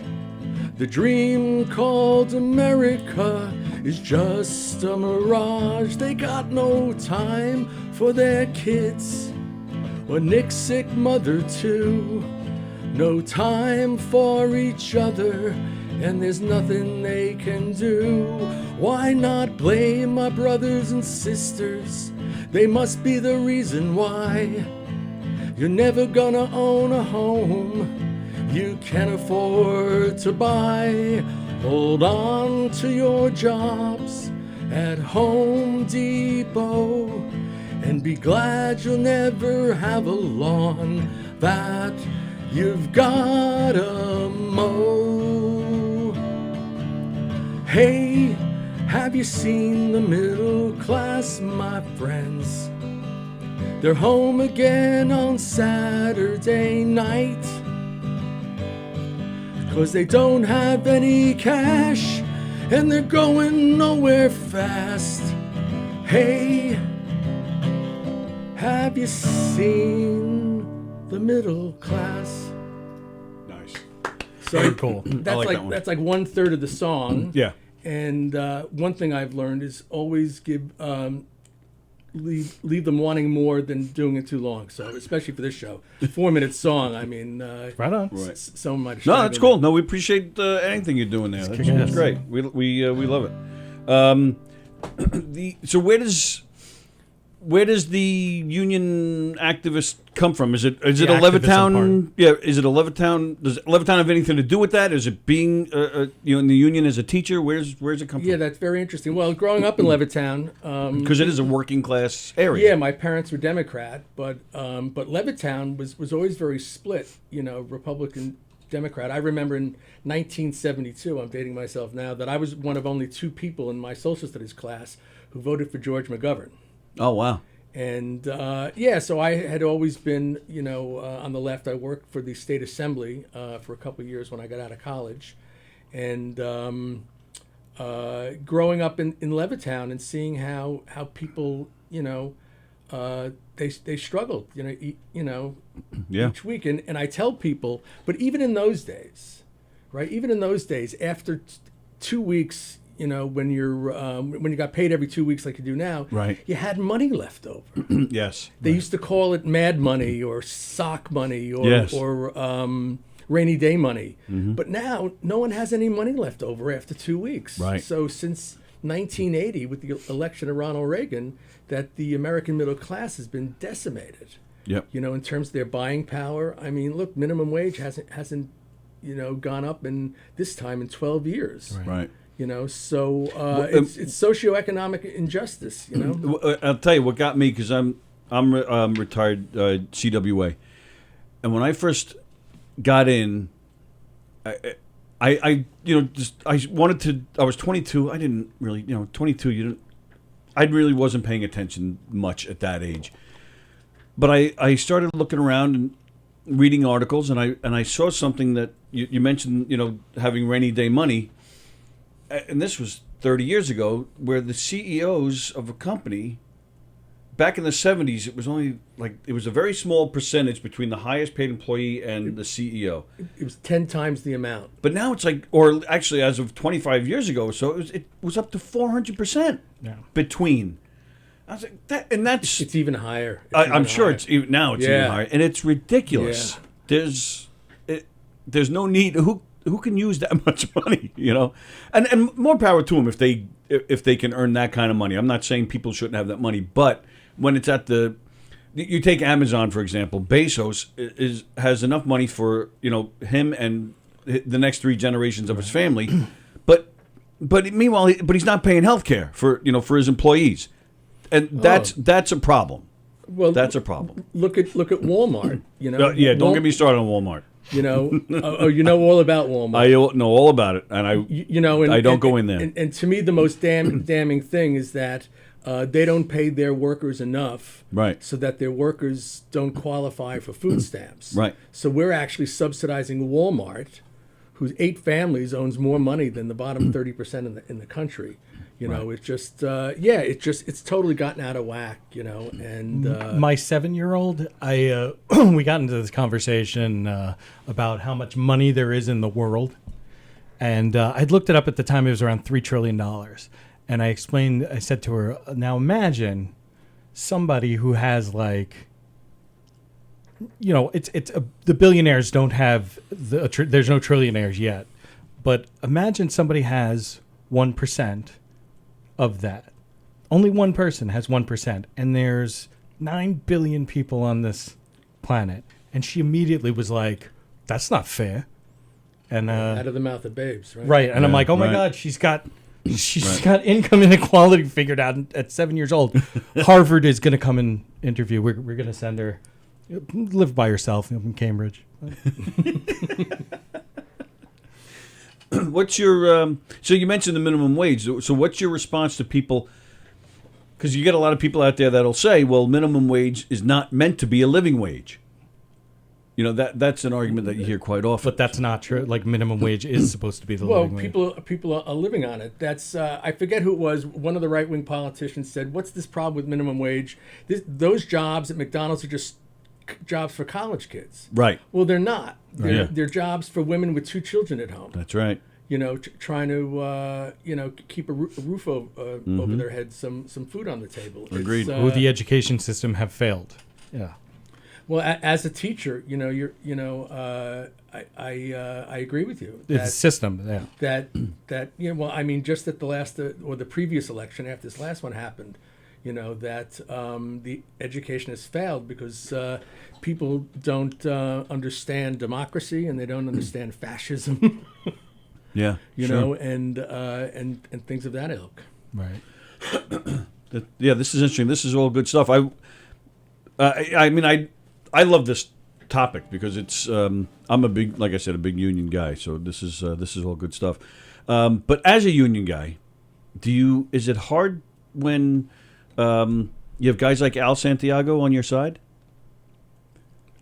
The dream called America is just a mirage. They got no time for their kids or Nick's sick mother too. No time for each other, and there's nothing they can do. Why not blame my brothers and sisters? They must be the reason why you're never gonna own a home you can afford to buy. Hold on to your jobs at Home Depot and be glad you'll never have a lawn that you've gotta mow. Hey, have you seen the middle class, my friends? They're home again on Saturday night, 'cause they don't have any cash and they're going nowhere fast. Hey, have you seen the middle class? Nice. So Very cool. That's like like that one. that's like 1/3 of the song. Yeah. And one thing I've learned is always leave them wanting more than doing it too long. So especially for this show, 4-minute song. I mean, right on. Right. Some might. No, that's cool. No, we appreciate anything you're doing there. That's great. We love it. So where does the union activist come from? Is it a Levittown? Yeah, is it a Levittown? Does Levittown have anything to do with that? Is it being in the union as a teacher? Where's it come from? Yeah, that's very interesting. Well, growing up in Levittown, because it is a working class area. Yeah, my parents were Democrat, but Levittown was always very split. Republican, Democrat. I remember in 1972, I'm dating myself now, that I was one of only 2 people in my social studies class who voted for George McGovern. Oh, wow. And so I had always been, on the left. I worked for the state assembly for a couple of years when I got out of college, and growing up in Levittown and seeing how people, they struggled, each week. And I tell people, but even in those days, right? Even in those days, after 2 weeks. When you got paid every 2 weeks like you do now, right? You had money left over. Yes. They used to call it mad money or sock money or Yes. Rainy day money. Mm-hmm. But now no one has any money left over after 2 weeks. Right. So since 1980, with the election of Ronald Reagan, that the American middle class has been decimated. Yep. In terms of their buying power. I mean, look, minimum wage hasn't gone up in this time in 12 years. Right. So it's socioeconomic injustice. I'll tell you what got me, because I'm retired CWA, and when I first got in, I wanted to. I was 22. I didn't really 22. I really wasn't paying attention much at that age, but I started looking around and reading articles, and I saw something that you mentioned. Having rainy day money. and this was 30 years ago, where the CEOs of a company, back in the 70s, it was only it was a very small percentage between the highest paid employee and the CEO. It was 10 times the amount. But now it's or actually as of 25 years ago or so, it was up to 400% between. I was like, that's... It's even higher. I'm sure it's even higher. And it's ridiculous. Yeah. There's no need... Who can use that much money, And more power to them if they can earn that kind of money. I'm not saying people shouldn't have that money, but when it's at you take Amazon, for example. Bezos has enough money for him and the next 3 generations of his family, but meanwhile, he's not paying health care for his employees, and that's a problem. Well, that's a problem. Look at Walmart. Don't get me started on Walmart. You know all about Walmart. I know all about it, and I don't go in there. And to me, the most damning thing is that they don't pay their workers enough, right? So that their workers don't qualify for food stamps, right? So we're actually subsidizing Walmart, whose 8 families owns more money than the bottom 30% in the country. It just it's totally gotten out of whack. And my 7-year-old, we got into this conversation about how much money there is in the world, and I'd looked it up at the time. It was around $3 trillion, and I said to her, now imagine somebody who has the billionaires don't have there's no trillionaires yet, but imagine somebody has 1% of that. Only one person has 1%, and there's 9 billion people on this planet. And she immediately was like, "That's not fair." And out of the mouth of babes, right? Right. And I'm like, "Oh my God, she's got got income inequality figured out at 7 years old." Harvard is going to come and interview. We're going to send her. Live by yourself in Cambridge. What's your so you mentioned the minimum wage. So what's your response to people? Because you get a lot of people out there that'll say, well, minimum wage is not meant to be a living wage. That's an argument that you hear quite often. But that's not true. Minimum wage is supposed to be the living wage. People are living on it. That's I forget who it was. One of the right-wing politicians said, "What's this problem with minimum wage? Those jobs at McDonald's are just jobs for college kids." Right. Well, they're not. They're jobs for women with 2 children at home. That's right. Trying to keep a roof over their heads, some food on the table. Agreed. Who the education system have failed. Yeah. Well, as a teacher, I agree with you. It's a system. Yeah. That well, I mean, just at the last or the previous election, after this last one happened, that the education has failed because people don't understand democracy and they don't understand fascism. Yeah, and things of that ilk. Right. This is interesting. This is all good stuff. I love this topic because it's I'm a big union guy. So this is all good stuff. But as a union guy, is it hard when you have guys like Al Santiago on your side?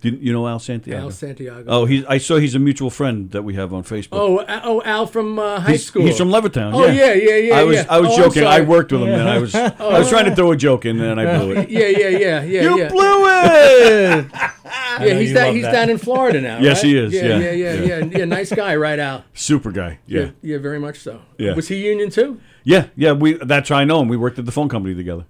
You know Al Santiago? Al Santiago. Oh, I saw he's a mutual friend that we have on Facebook. Oh, Al from high school. He's from Levittown. Oh, yeah. I was joking. I worked with him, and I was trying to throw a joke in, and I blew it. Yeah. You blew it. Yeah, he's down in Florida now. Yes, right? he is. Yeah. Nice guy, right, Al? Super guy. Yeah, very much so. Yeah. Was he union too? Yeah. That's how I know him. We worked at the phone company together.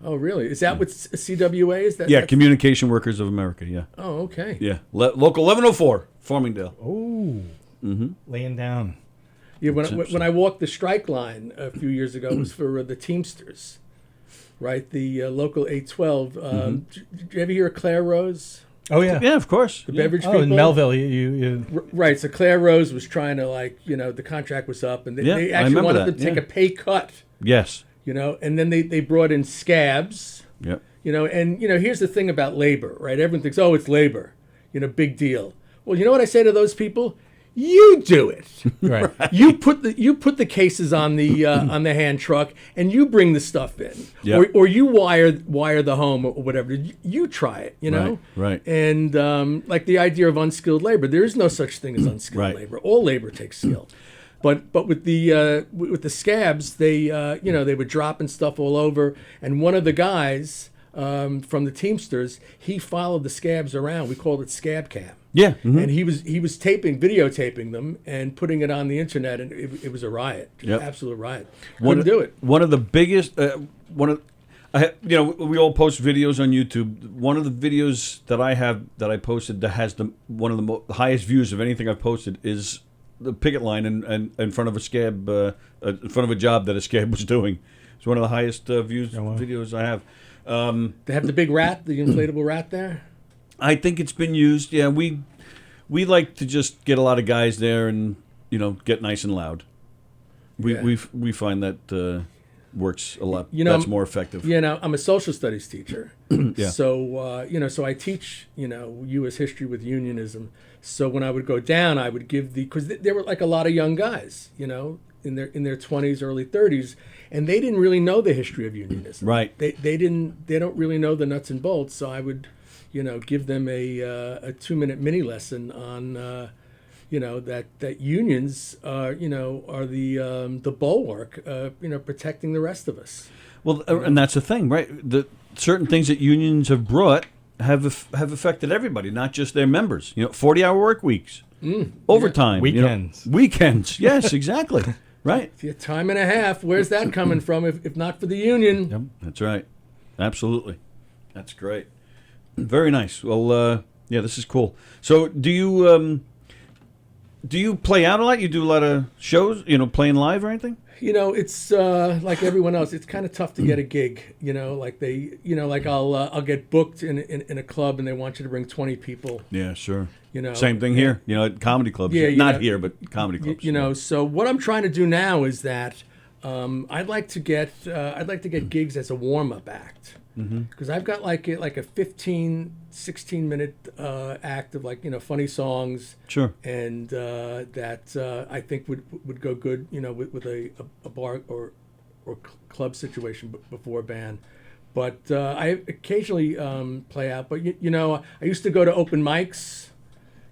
Oh, really? Is that what CWA is? Communication Workers of America, yeah. Oh, okay. Yeah, local 1104, Farmingdale. Oh, laying down. Yeah, when I walked the strike line a few years ago, it was for the Teamsters, right? The local 812. Did you ever hear of Claire Rose? Oh, yeah. Yeah, of course. The beverage people? in Melville. You... Right, so Claire Rose was trying to, the contract was up, and they actually wanted to take a pay cut. Yes. And then they brought in scabs. Yep. Here's the thing about labor, right? Everyone thinks, oh, it's labor, big deal. Well, you know what I say to those people? You do it. Right. You put the cases on the hand truck, and you bring the stuff in, or you wire the home or whatever. You try it, Right. And like the idea of unskilled labor, there is no such thing as unskilled labor. All labor takes skill. But with the scabs, they they were dropping stuff all over, and one of the guys from the Teamsters, he followed the scabs around. We called it scab cam. Yeah, and he was videotaping them and putting it on the internet, and it was a riot, just absolute riot. Couldn't do it. One of the biggest we all post videos on YouTube. One of the videos that I posted that has one of the highest views of anything I've posted is the picket line in front of a scab, in front of a job that a scab was doing. It's one of the highest views videos I have. They have the big rat, the inflatable rat there. I think it's been used. Yeah, we like to just get a lot of guys there and get nice and loud. We find that works a lot. That's more effective. I'm a social studies teacher. Yeah. So so I teach U.S. history with unionism. So when I would go down, I would give because there were like a lot of young guys, in their 20s, early 30s, and they didn't really know the history of unionism. Right. They don't really know the nuts and bolts. So I would give them a 2-minute mini lesson on that unions are the bulwark protecting the rest of us. Well, and that's the thing, right? The certain things that unions have brought have affected everybody, not just their members. 40-hour work weeks, overtime, weekends. Yes, exactly. Right. Your time and a half. Where's that coming from? If not for the union. Yep, that's right. Absolutely. That's great. Very nice. Well, this is cool. So, do you play out a lot? You do a lot of shows, playing live or anything? It's like everyone else. It's kind of tough to get a gig. Like I'll get booked in a club and they want you to bring 20 people. Yeah, sure. Same thing here. At comedy clubs. Yeah, not here, but comedy clubs. So what I'm trying to do now is that I'd like to get gigs as a warm up act. Because I've got like a 15, 16-minute act of funny songs. Sure. And that I think would go good, with a bar or club situation before a band. But I occasionally play out. But I used to go to open mics,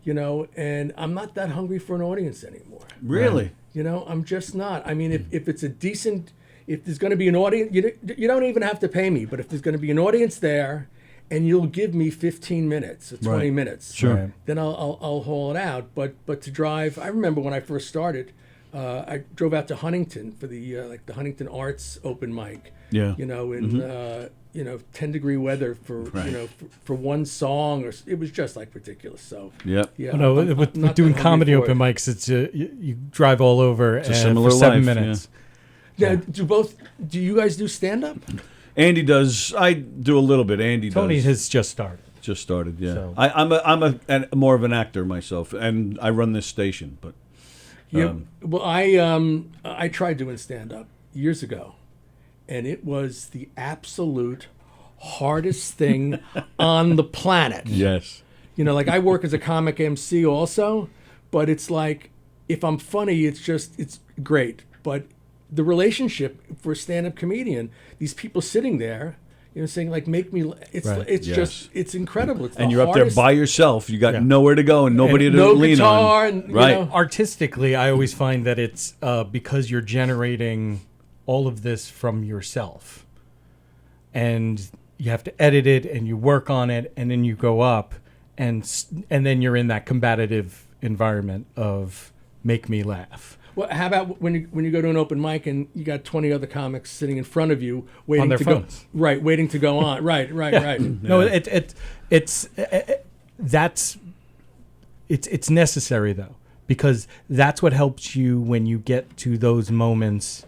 and I'm not that hungry for an audience anymore. Really? I'm just not. I mean, if it's a decent. If there's going to be an audience, you don't even have to pay me. But if there's going to be an audience there, and you'll give me 15 minutes or 20 minutes, sure, then I'll haul it out. But to drive, I remember when I first started, I drove out to Huntington for the Huntington Arts open mic. Yeah. In 10-degree weather for for one song, or it was just ridiculous. So yeah. With doing comedy open mics, it's you drive all over it's a similar for 7 life, minutes. Yeah. Do you guys do stand-up? Andy does. I do a little bit. Andy Tony does. has just started. Just started, yeah. So. I'm a more of an actor myself, and I run this station. But well, I tried doing stand-up years ago, and it was the absolute hardest thing on the planet. Yes. I work as a comic MC also, but it's like if I'm funny, it's great, but the relationship for a stand-up comedian, these people sitting there, saying make me. It's incredible. It's and you're up there by yourself. You got nowhere to go and nobody to lean guitar on. And, right. Artistically, I always find that it's because you're generating all of this from yourself, and you have to edit it and you work on it, and then you go up, and then you're in that combative environment of make me laugh. Well, how about when you go to an open mic and you got 20 other comics sitting in front of you waiting on their to phones. go, right, waiting to go on, right. No, it's necessary though, because that's what helps you when you get to those moments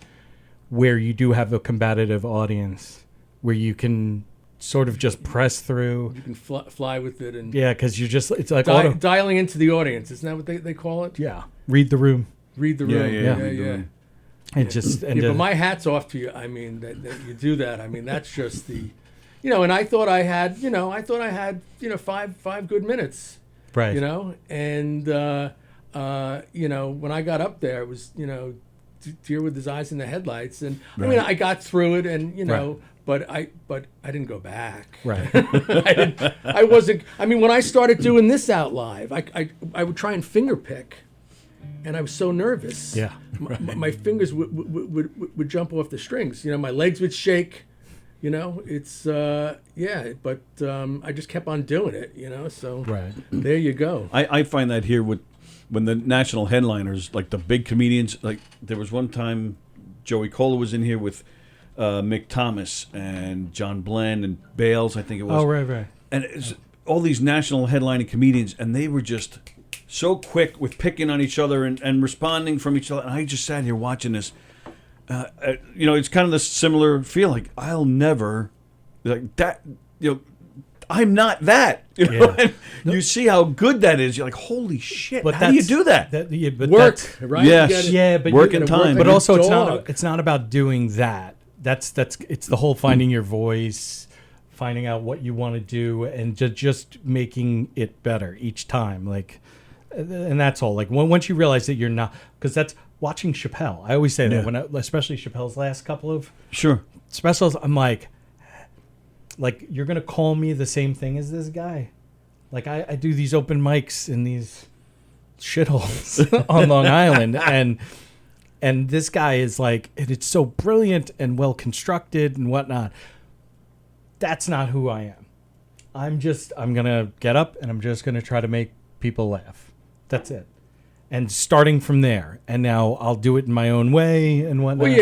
where you do have a combative audience, where you can sort of just press through. You can fly with it, and because you're just it's like dialing into the audience. Isn't that what they call it? Yeah, read the room. Read the room. Yeah. But my hat's off to you. I mean, that you do that. I mean, that's just the, and I thought I had, five good minutes. Right. And when I got up there, it was, deer with his eyes in the headlights, and I mean, I got through it, and but I didn't go back. Right. I wasn't. I mean, when I started doing this out live, I would try and finger pick. and I was so nervous. Yeah. My fingers would jump off the strings. You know, my legs would shake. You know, it's but I just kept on doing it. You know, so Right. there you go. I find that here when the national headliners, like the big comedians, like there was one time Joey Cola was in here with Mick Thomas and John Bland and Bales, I think it was. Oh, right. And it's all these national headlining comedians, and they were just so quick with picking on each other and responding from each other. And I just sat here watching this. It's kind of the similar feel. Like I'll never, like that. I'm not that. You know? Yeah. You see how good that is. You're like, holy shit! But how do you do that? But Work, that's- right? Yes. Yeah, but work you and gotta work time. But like a also, dog. it's not about doing that. It's the whole finding your voice, finding out what you want to do, and just making it better each time. Like, and that's all. Like once you realize that you're not, because that's watching Chappelle. I always say that especially Chappelle's last couple of specials. I'm like you're gonna call me the same thing as this guy. Like I do these open mics in these shitholes on Long Island, and this guy is like, and it's so brilliant and well constructed and whatnot. That's not who I am. I'm gonna get up and I'm just gonna try to make people laugh. That's it. And starting from there, and now I'll do it in my own way and whatnot. Well,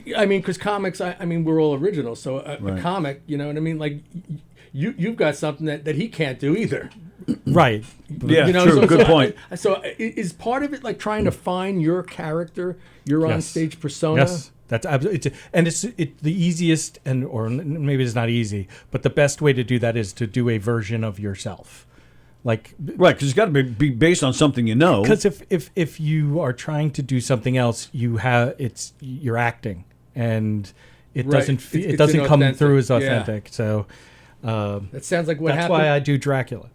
yeah, because comics, I mean, we're all original. So a comic, you know what I mean? Like, you've got something that he can't do either. Right. Yeah, you know, true. Good point. So is part of it like trying to find your character, your on-stage persona? Yes. That's absolutely, it's the easiest, or maybe it's not easy, but the best way to do that is to do a version of yourself. Like, right, because it's got to be based on something you know. Because if you are trying to do something else, you're acting, and it doesn't come inauthentic. through as authentic. Yeah. So that sounds like what that's happened. why I do Dracula.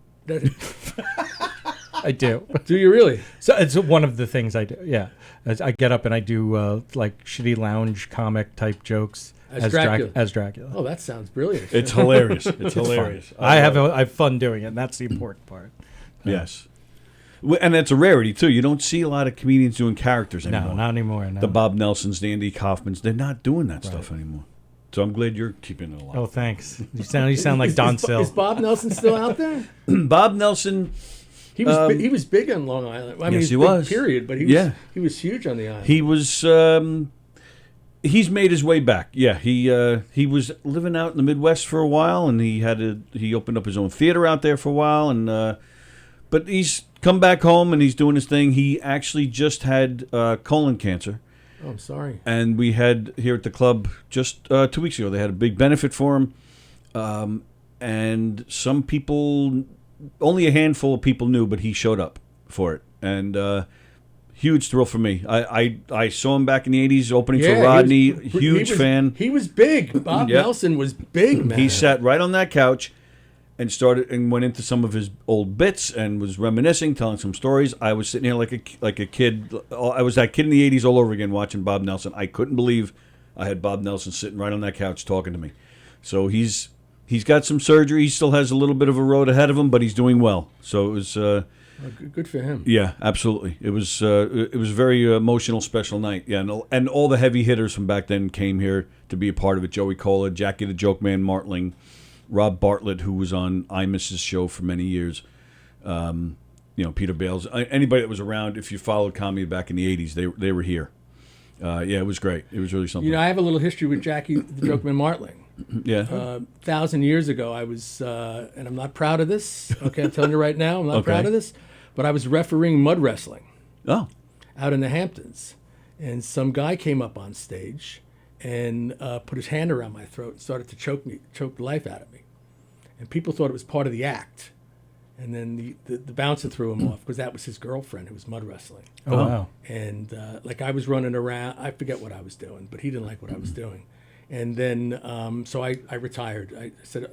I do. Do you really? So it's one of the things I do. Yeah, I get up and I do like shitty lounge comic type jokes as Dracula. As Dracula. Oh, that sounds brilliant. It's hilarious. It's hilarious. I have fun doing it, and that's the important part. Yes. And it's a rarity, too. You don't see a lot of comedians doing characters anymore. No, not anymore. No. The Bob Nelsons, the Andy Kaufmans, they're not doing that stuff anymore. So I'm glad you're keeping it alive. Oh, thanks. You sound like Don Sill. Is Bob Nelson still out there? Bob Nelson... He was big on Long Island. I mean, yes, he big, was. Period. But he was huge on the island. He was... he's made his way back. Yeah, he was living out in the Midwest for a while, and he opened up his own theater out there for a while, and but he's come back home and he's doing his thing. He actually just had colon cancer. Oh, I'm sorry. And we had here at the club just 2 weeks ago. They had a big benefit for him, and some people, only a handful of people knew, but he showed up for it, and. Huge thrill for me. I saw him back in the 80s opening for Rodney. Huge fan. He was big. Bob Nelson was big, man. He sat right on that couch and went into some of his old bits and was reminiscing, telling some stories. I was sitting here like a kid. I was that kid in the 80s all over again watching Bob Nelson. I couldn't believe I had Bob Nelson sitting right on that couch talking to me. So he's got some surgery. He still has a little bit of a road ahead of him, but he's doing well. So it was... good for him. Yeah, absolutely. It was a very emotional, special night. Yeah, and all the heavy hitters from back then came here to be a part of it. Joey Cola, Jackie the Joke Man Martling, Rob Bartlett, who was on Imus's show for many years. Peter Bales. Anybody that was around, if you followed comedy back in the 80s, they were here. It was great. It was really something. You know, I have a little history with Jackie the Joke Man Martling. Yeah. 1,000 years ago, I was, and I'm not proud of this. Okay, I'm telling you right now, I'm not proud of this. But I was refereeing mud wrestling. Oh. Out in the Hamptons. And some guy came up on stage and put his hand around my throat and started to choke the life out of me. And people thought it was part of the act. And then the bouncer threw him off because that was his girlfriend who was mud wrestling. Oh, wow. And I was running around. I forget what I was doing, but he didn't like what I was doing. And then, so I retired. I said,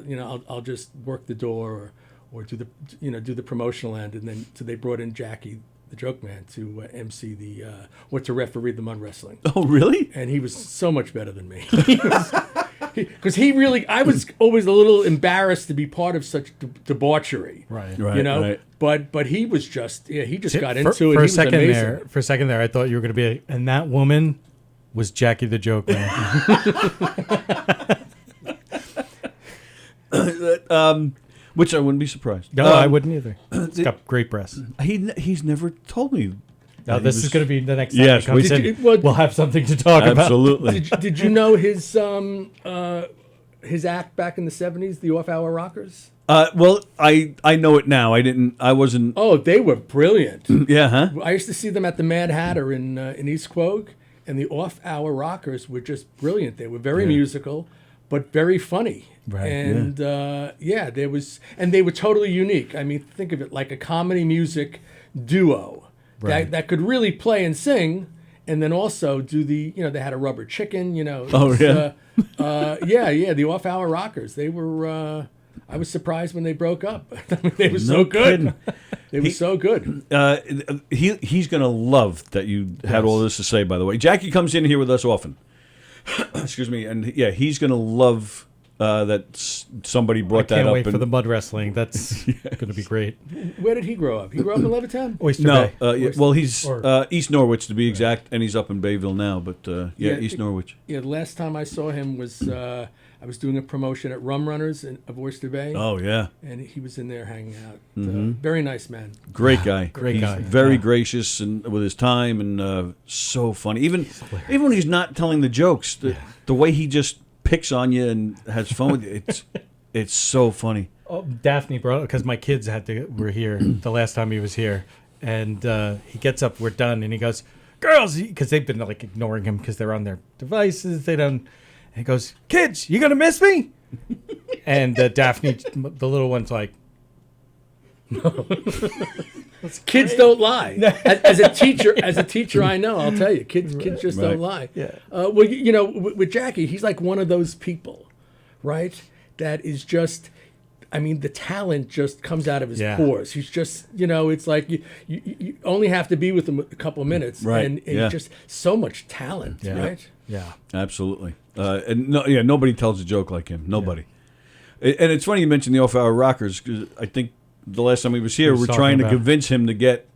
I'll just work the door or do the promotional end. And then, so they brought in Jackie, the Joke Man, to MC to referee the mud wrestling. Oh, really? And he was so much better than me. Because I was always a little embarrassed to be part of such debauchery. Right. You know? Right. But he was just he just got into it. For He a was second amazing. there, I thought you were going to be, and that woman was Jackie the Joke Man. Which I wouldn't be surprised. No, I wouldn't either. It's got great breasts. He's never told me. Now, that this he is was- going to be the next time Yes, he comes in. We'll have something to talk about. Absolutely. Did you know his act back in the 70s, the Off-Hour Rockers? Well, I know it now. I wasn't. Oh, they were brilliant. Yeah, huh? I used to see them at the Mad Hatter in East Quogue, and the Off-Hour Rockers were just brilliant. They were very musical, but very funny. Right. And they were totally unique. I mean, think of it like a comedy music duo that could really play and sing, and then also do the they had a Rubber Chicken. Oh, yeah. The Off-Hour Rockers. They were. I was surprised when they broke up. I mean, they were so No good. kidding. They were so good. He's gonna love that you had all this to say. By the way, Jackie comes in here with us often. Excuse me, and he's gonna love that somebody brought that Can't up. wait for the mud wrestling. That's going to be great. Where did he grow up? He grew up in Levittown? Oyster No, Bay. well, he's East Norwich to be exact, and he's up in Bayville now. But East Norwich. Yeah, the last time I saw him was I was doing a promotion at Rum Runners of Oyster Bay. Oh yeah, and he was in there hanging out. Mhm. Very nice man. Great guy. Great He's guy. Very gracious and with his time, and so funny. Even when he's not telling the jokes, the way he just picks on you and has fun with you, it's so funny. Oh, Daphne, bro, because my kids were here the last time he was here, and he gets up, we're done, and he goes, "Girls," because they've been like ignoring him because they're on their devices. They don't. And he goes, "Kids, you gonna miss me?" And Daphne, the little one's like, Kids don't lie. As a teacher, I know. I'll tell you, kids just Right. don't lie. Yeah. Well, with Jackie, he's like one of those people, right? That is just. I mean, the talent just comes out of his pores. He's just, it's like you only have to be with him a couple of minutes, Right. and he's just so much talent, right? Yeah. Absolutely. Nobody tells a joke like him. Nobody. And it's funny you mentioned the Off-Hour Rockers, because I think the last time he was here, was we're talking trying to about- convince him to get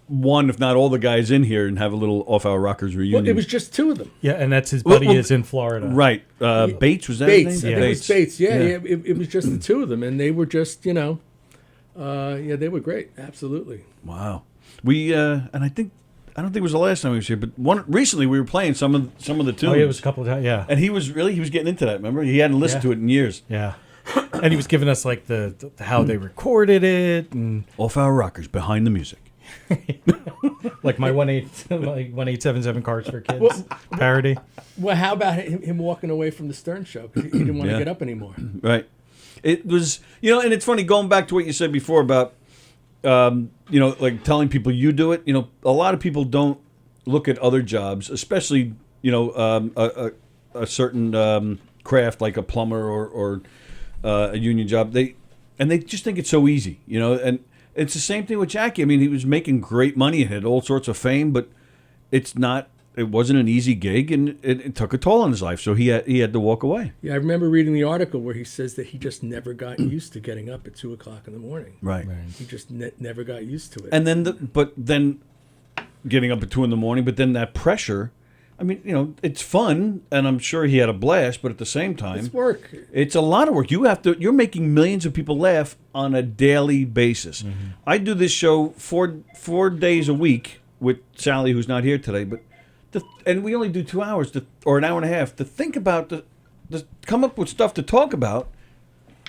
one, if not all the guys in here and have a little Off-Hour Rockers reunion. Well, it was just two of them. Yeah, and that's his buddy is in Florida. Right. Bates, was that Bates. his I name? think it was Bates. Yeah. It was just the two of them, and they were just, they were great. Absolutely. Wow. We and I don't think it was the last time he was here, but recently we were playing some of the tunes. Oh, yeah, it was a couple of times, yeah. And he was getting into that, remember? He hadn't listened to it in years. Yeah. And he was giving us like the how they recorded it and Off-Hour Rockers behind the music. like my 1877 Cards for Kids parody. Well, how about him walking away from the Stern Show because he didn't want to get up anymore? Right. It was, and it's funny going back to what you said before about, like telling people you do it. A lot of people don't look at other jobs, especially, a certain craft like a plumber or a union job. They just think it's so easy, and it's the same thing with Jackie. I mean, he was making great money and had all sorts of fame, but it wasn't an easy gig, and it took a toll on his life. So he had to walk away. Yeah, I remember reading the article where he says that he just never got used to getting up at 2:00 in the morning. Right. He just never got used to it. And then getting up at 2 a.m, but then that pressure. I mean, it's fun, and I'm sure he had a blast, but at the same time, It's work. It's a lot of work. You're making millions of people laugh on a daily basis. Mm-hmm. I do this show four days a week with Sallie, who's not here today, and we only do 2 hours or an hour and a half to think about to come up with stuff to talk about.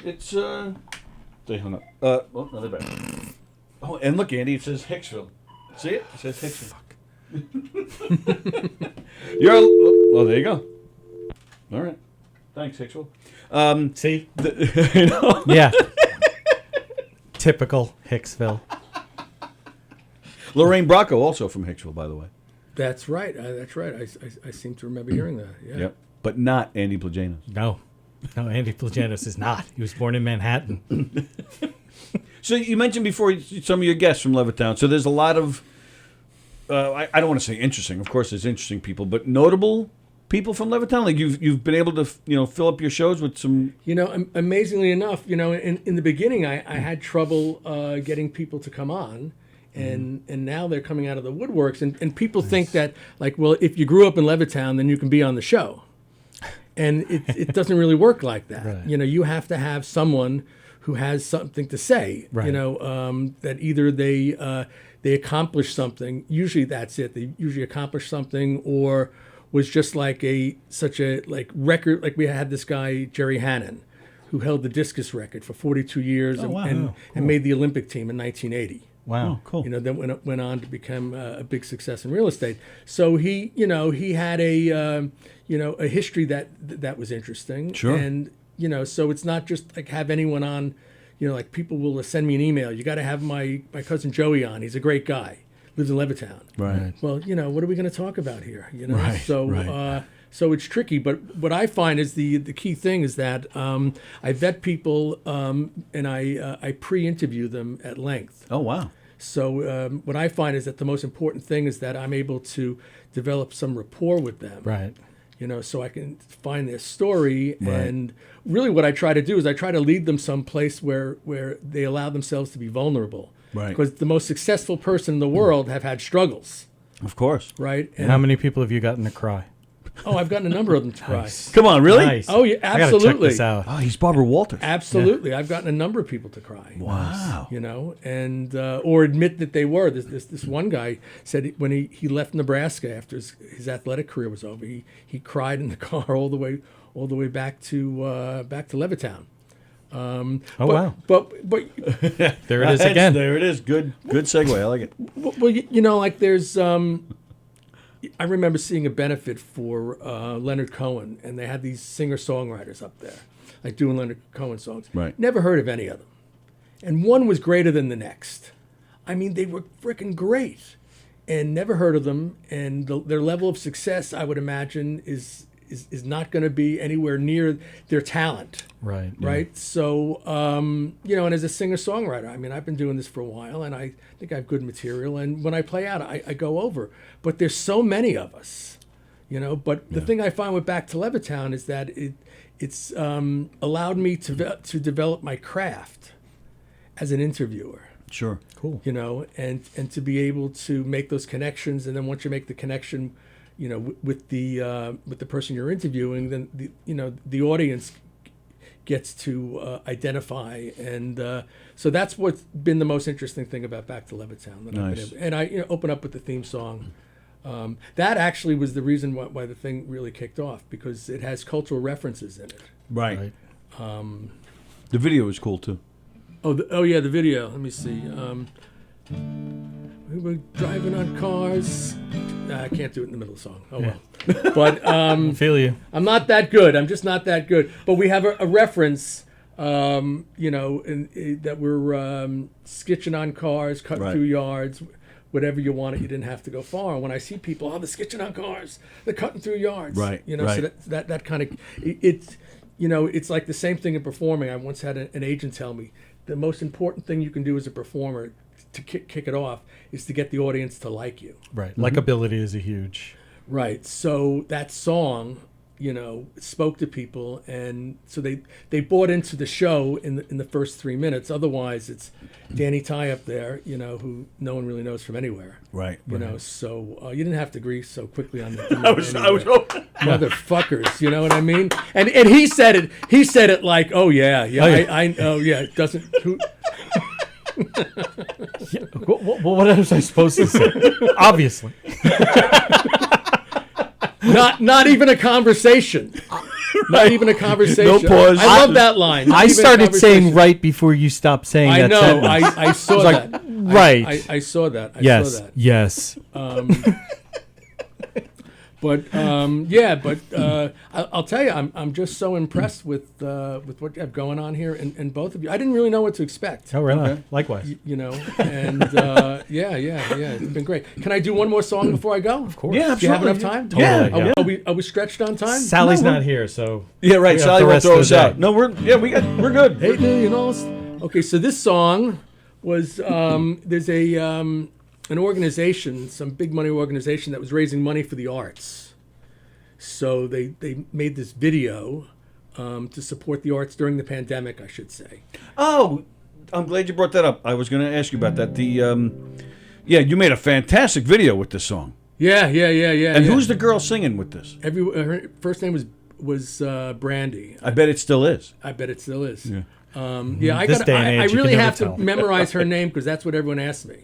It's they hung up. No, they're back. Oh, and look, Andy, it says Hicksville. See it? It says Hicksville. There you go. All right. Thanks, Hicksville. See? You know? Yeah. Typical Hicksville. Lorraine Bracco, also from Hicksville, by the way. That's right. I seem to remember hearing that. Yeah. Yep. But not Andy Plagainos. No, Andy Plagainos is not. He was born in Manhattan. So you mentioned before some of your guests from Levittown. So there's a lot of, I don't want to say interesting. Of course, there's interesting people, but notable people from Levittown? Like you've been able to fill up your shows with some. Amazingly enough, in the beginning, I had trouble getting people to come on. And now they're coming out of the woodworks, and people think that, like, well, if you grew up in Levittown, then you can be on the show, and it doesn't really work like that. Right. You have to have someone who has something to say. Right. That either they accomplish something. Usually that's it. They usually accomplish something, or was just like such a record. Like we had this guy Jerry Hannon, who held the discus record for 42 years and made the Olympic team in 1980. Wow, cool. Then went on to become a big success in real estate. So he had a history that was interesting. Sure. And so it's not just like have anyone on. Like people will send me an email. You got to have my cousin Joey on. He's a great guy. Lives in Levittown. Right. Well, what are we going to talk about here? Right. So right. So it's tricky. But what I find is the key thing is that I vet people and I pre-interview them at length. Oh wow. So what I find is that the most important thing is that I'm able to develop some rapport with them. Right. So I can find their story. Right. And really what I try to do is I try to lead them someplace where they allow themselves to be vulnerable. Right. Because the most successful person in the world have had struggles. Of course. Right. And how many people have you gotten to cry? Oh, I've gotten a number of them to cry. Nice. Come on, really? Nice. Oh, yeah, I gotta check absolutely. this out. Oh, he's Barbara Walters. Absolutely. I've gotten a number of people to cry. Wow. And or admit that they were. This one guy said when he left Nebraska after his athletic career was over, he cried in the car all the way back to Levittown. Wow. But there it is again. There it is. Good segue. I like it. Well, like there's I remember seeing a benefit for Leonard Cohen, and they had these singer-songwriters up there, like doing Leonard Cohen songs. Right. Never heard of any of them. And one was greater than the next. I mean, they were freaking great, and never heard of them. And their level of success, I would imagine, is not going to be anywhere near their talent. Right. Right. So, and as a singer-songwriter, I mean, I've been doing this for a while, and I think I have good material. And when I play out, I go over. But there's so many of us, But the thing I find with Back to Levittown is that it's allowed me to develop my craft as an interviewer. Sure. Cool. And to be able to make those connections, and then once you make the connection, with the person you're interviewing, then the audience gets to identify, and so that's what's been the most interesting thing about Back to Levittown. That Nice. I've been able, and I open up with the theme song. That actually was the reason why the thing really kicked off, because it has cultural references in it. Right. The video was cool too. Oh yeah, the video. Let me see. We were driving on cars. I can't do it in the middle of the song. Oh well. But I feel you. I'm not that good. I'm just not that good. But we have a reference, that we're skitching on cars, cutting Right. through yards, whatever you wanted. You didn't have to go far. And when I see people, they're skitching on cars, they're cutting through yards. Right, So right. that kind of it's like the same thing in performing. I once had an agent tell me the most important thing you can do as a performer to kick it off is to get the audience to like you. Right. Likability is a huge. Right. So that song, spoke to people, and so they bought into the show in the first 3 minutes. Otherwise, it's Danny Tighe up there, who no one really knows from anywhere. Right. So you didn't have to agree so quickly on the. I was hoping. Motherfuckers, you know what I mean? And he said it. He said it like, oh yeah. It doesn't. Yeah, what was I supposed to say? Obviously. Not even a conversation. Not even a conversation. No pause. I love that line. I started saying right before you stopped saying I that know. sentence. I saw like, that. Right. I saw that. I yes. saw that. Yes. But I'll tell you, I'm just so impressed with what you have going on here, and both of you. I didn't really know what to expect. Oh, really? Okay. Likewise. And it's been great. Can I do one more song before I go? Of course. Yeah, Do you have absolutely. enough time? Totally, Yeah. Are we stretched on time? Sally's not here, so Yeah, right. we have Sally the will rest throw of us the day. out. No, we're good. Hey, okay, so this song was there's an organization, some big money organization that was raising money for the arts. So they made this video to support the arts during the pandemic, I should say. Oh, I'm glad you brought that up. I was going to ask you about that. Yeah, you made a fantastic video with this song. Yeah. And who's the girl singing with this? Her first name was Brandy. I bet it still is. I bet it still is. Yeah. I really have to memorize her name because that's what everyone asks me.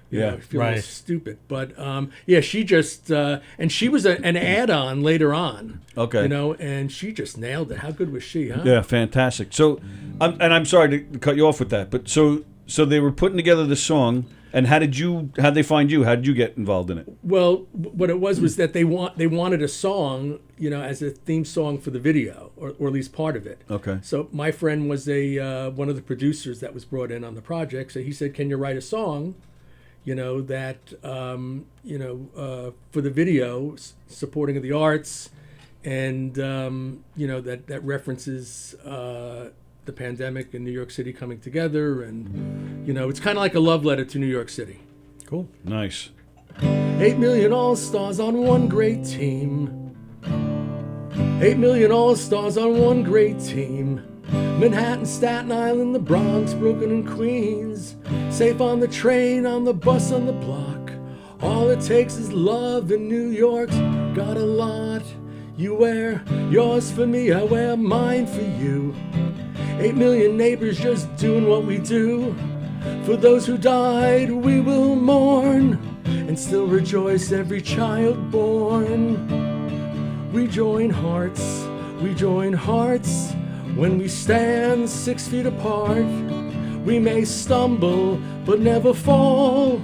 Yeah, I feel a little stupid, but she just and she was an add-on later on. Okay, and she just nailed it. How good was she, huh? Yeah, fantastic. So, I'm sorry to cut you off with that, but so they were putting together the song, and how'd they find you? How did you get involved in it? Well, what it was that they wanted a song, as a theme song for the video, or at least part of it. Okay. So my friend was one of the producers that was brought in on the project. So he said, "Can you write a song?" that for the video supporting of the arts, and that references the pandemic and New York City coming together, and it's kind of like a love letter to New York City. Cool, nice. 8 million all-stars on one great team. 8 million all-stars on one great team. Manhattan, Staten Island, the Bronx, Brooklyn, and Queens. Safe on the train, on the bus, on the block. All it takes is love, and New York's got a lot. You wear yours for me, I wear mine for you. 8 million neighbors just doing what we do. For those who died, we will mourn and still rejoice every child born. We join hearts, when we stand 6 feet apart. We may stumble, but never fall.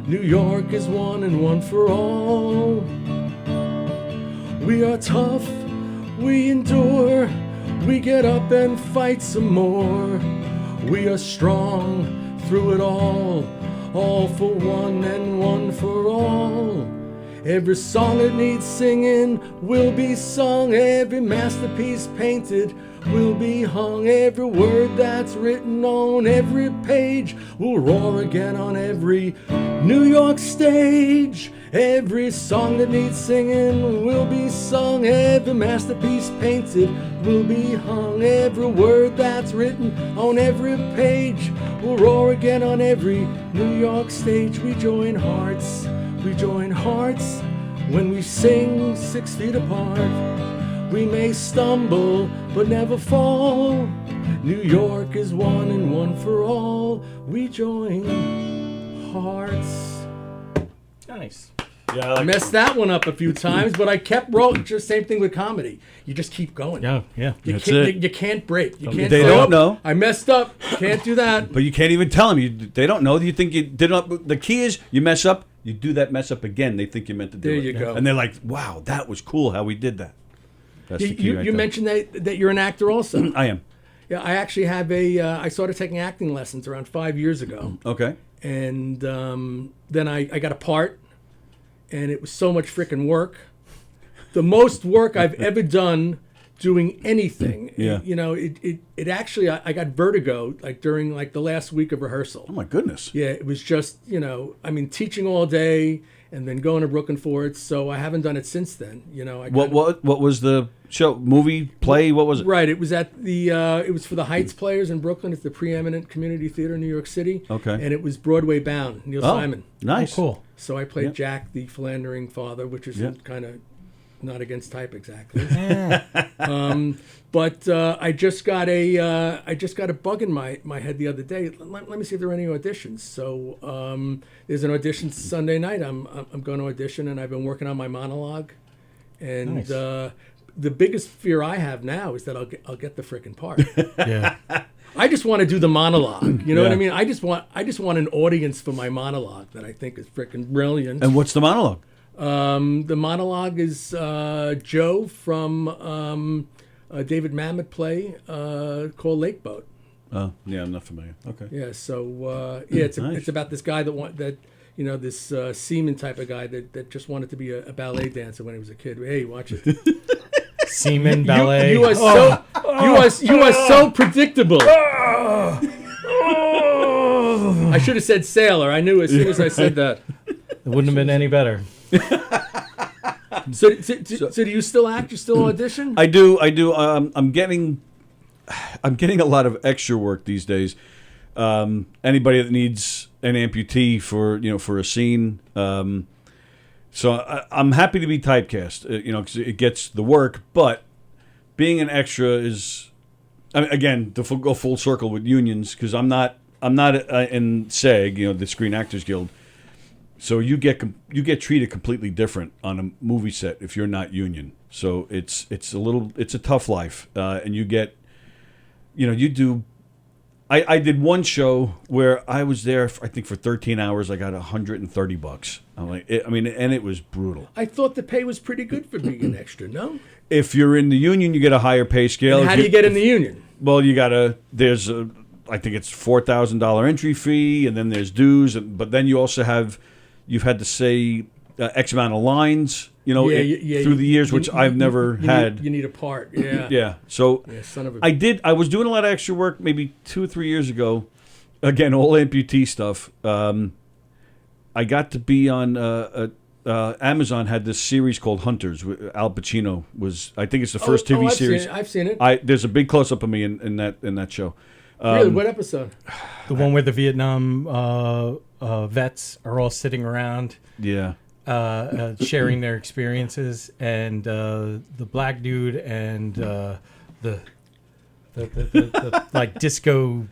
New York is one and one for all. We are tough, we endure, we get up and fight some more. We are strong through it all for one and one for all. Every song that needs singing will be sung, every masterpiece painted will be hung, every word that's written on every page will roar again on every New York stage. Every song that needs singing will be sung, every masterpiece painted will be hung, every word that's written on every page will roar again on every New York stage. We join hearts when we sing 6 feet apart. We may stumble, but never fall. New York is one and one for all. We join hearts. Nice. Yeah, I messed that one up a few times, but I kept rolling. Just same thing with comedy. You just keep going. Yeah. You can't break. You can't. They don't know. I messed up. Can't do that. But you can't even tell them. They don't know. Do you think you did not? The key is you mess up. You do that mess up again. They think you meant to do it. There you go. And they're like, "Wow, that was cool how we did that." That's the key You right there. mentioned that you're an actor also. I am. Yeah, I actually have I started taking acting lessons around 5 years ago. Okay. And then I got a part, and it was so much freaking work. The most work I've ever done doing anything. Yeah. It actually, I got vertigo during the last week of rehearsal. Oh my goodness. Yeah, it was just, teaching all day and then going to Brooklyn for it. So I haven't done it since then. What was the show? Movie? Play? What was it? Right. It was at it was for the Heights Players in Brooklyn. It's the preeminent community theater in New York City. Okay. And it was Broadway bound. Neil Simon. Nice. Oh, cool. So I played Jack, the philandering father, which is kind of not against type exactly. But I just got a bug in my head the other day. Let me see if there are any auditions. So there's an audition Sunday night. I'm going to audition, and I've been working on my monologue. And Nice. The biggest fear I have now is that I'll get the frickin' part. Yeah. I just want to do the monologue. You know what I Yeah. mean? I just want an audience for my monologue that I think is frickin' brilliant. And what's the monologue? The monologue is Joe from a David Mamet play called Lake Boat. Oh, yeah, I'm not familiar. Okay. Yeah, so it's about this guy this seaman type of guy that just wanted to be a ballet dancer when he was a kid. Hey, watch it. Seaman ballet. You are so predictable. I should have said sailor. I knew as soon as I said that. It wouldn't have been any better. So do you still act? You still audition? I do. I'm getting a lot of extra work these days. Anybody that needs an amputee for a scene. So I'm happy to be typecast, 'cause it gets the work. But being an extra is, I mean, again, to go full circle with unions, because I'm not in SAG, the Screen Actors Guild. So you get treated completely different on a movie set if you're not union. So it's a tough life, and you get, you do. I did one show where I was there, I think for 13 hours. I got $130. I'm like, and it was brutal. I thought the pay was pretty good for being an extra. No. If you're in the union, you get a higher pay scale. And how do you get in the union? Well, there's I think it's $4,000 entry fee, and then there's dues, but then you also you've had to say X amount of lines, through the years, which I've never had. You need a part, yeah. Yeah. So son of a... I was doing a lot of extra work maybe 2 or 3 years ago. Again, all amputee stuff. I got to be on Amazon had this series called Hunters. Al Pacino was, I think it's the first TV series. I've seen it. There's a big close up of me in that show. Really? What episode? The one where the Vietnam vets are all sitting around. Yeah. Sharing their experiences, and the black dude and the like disco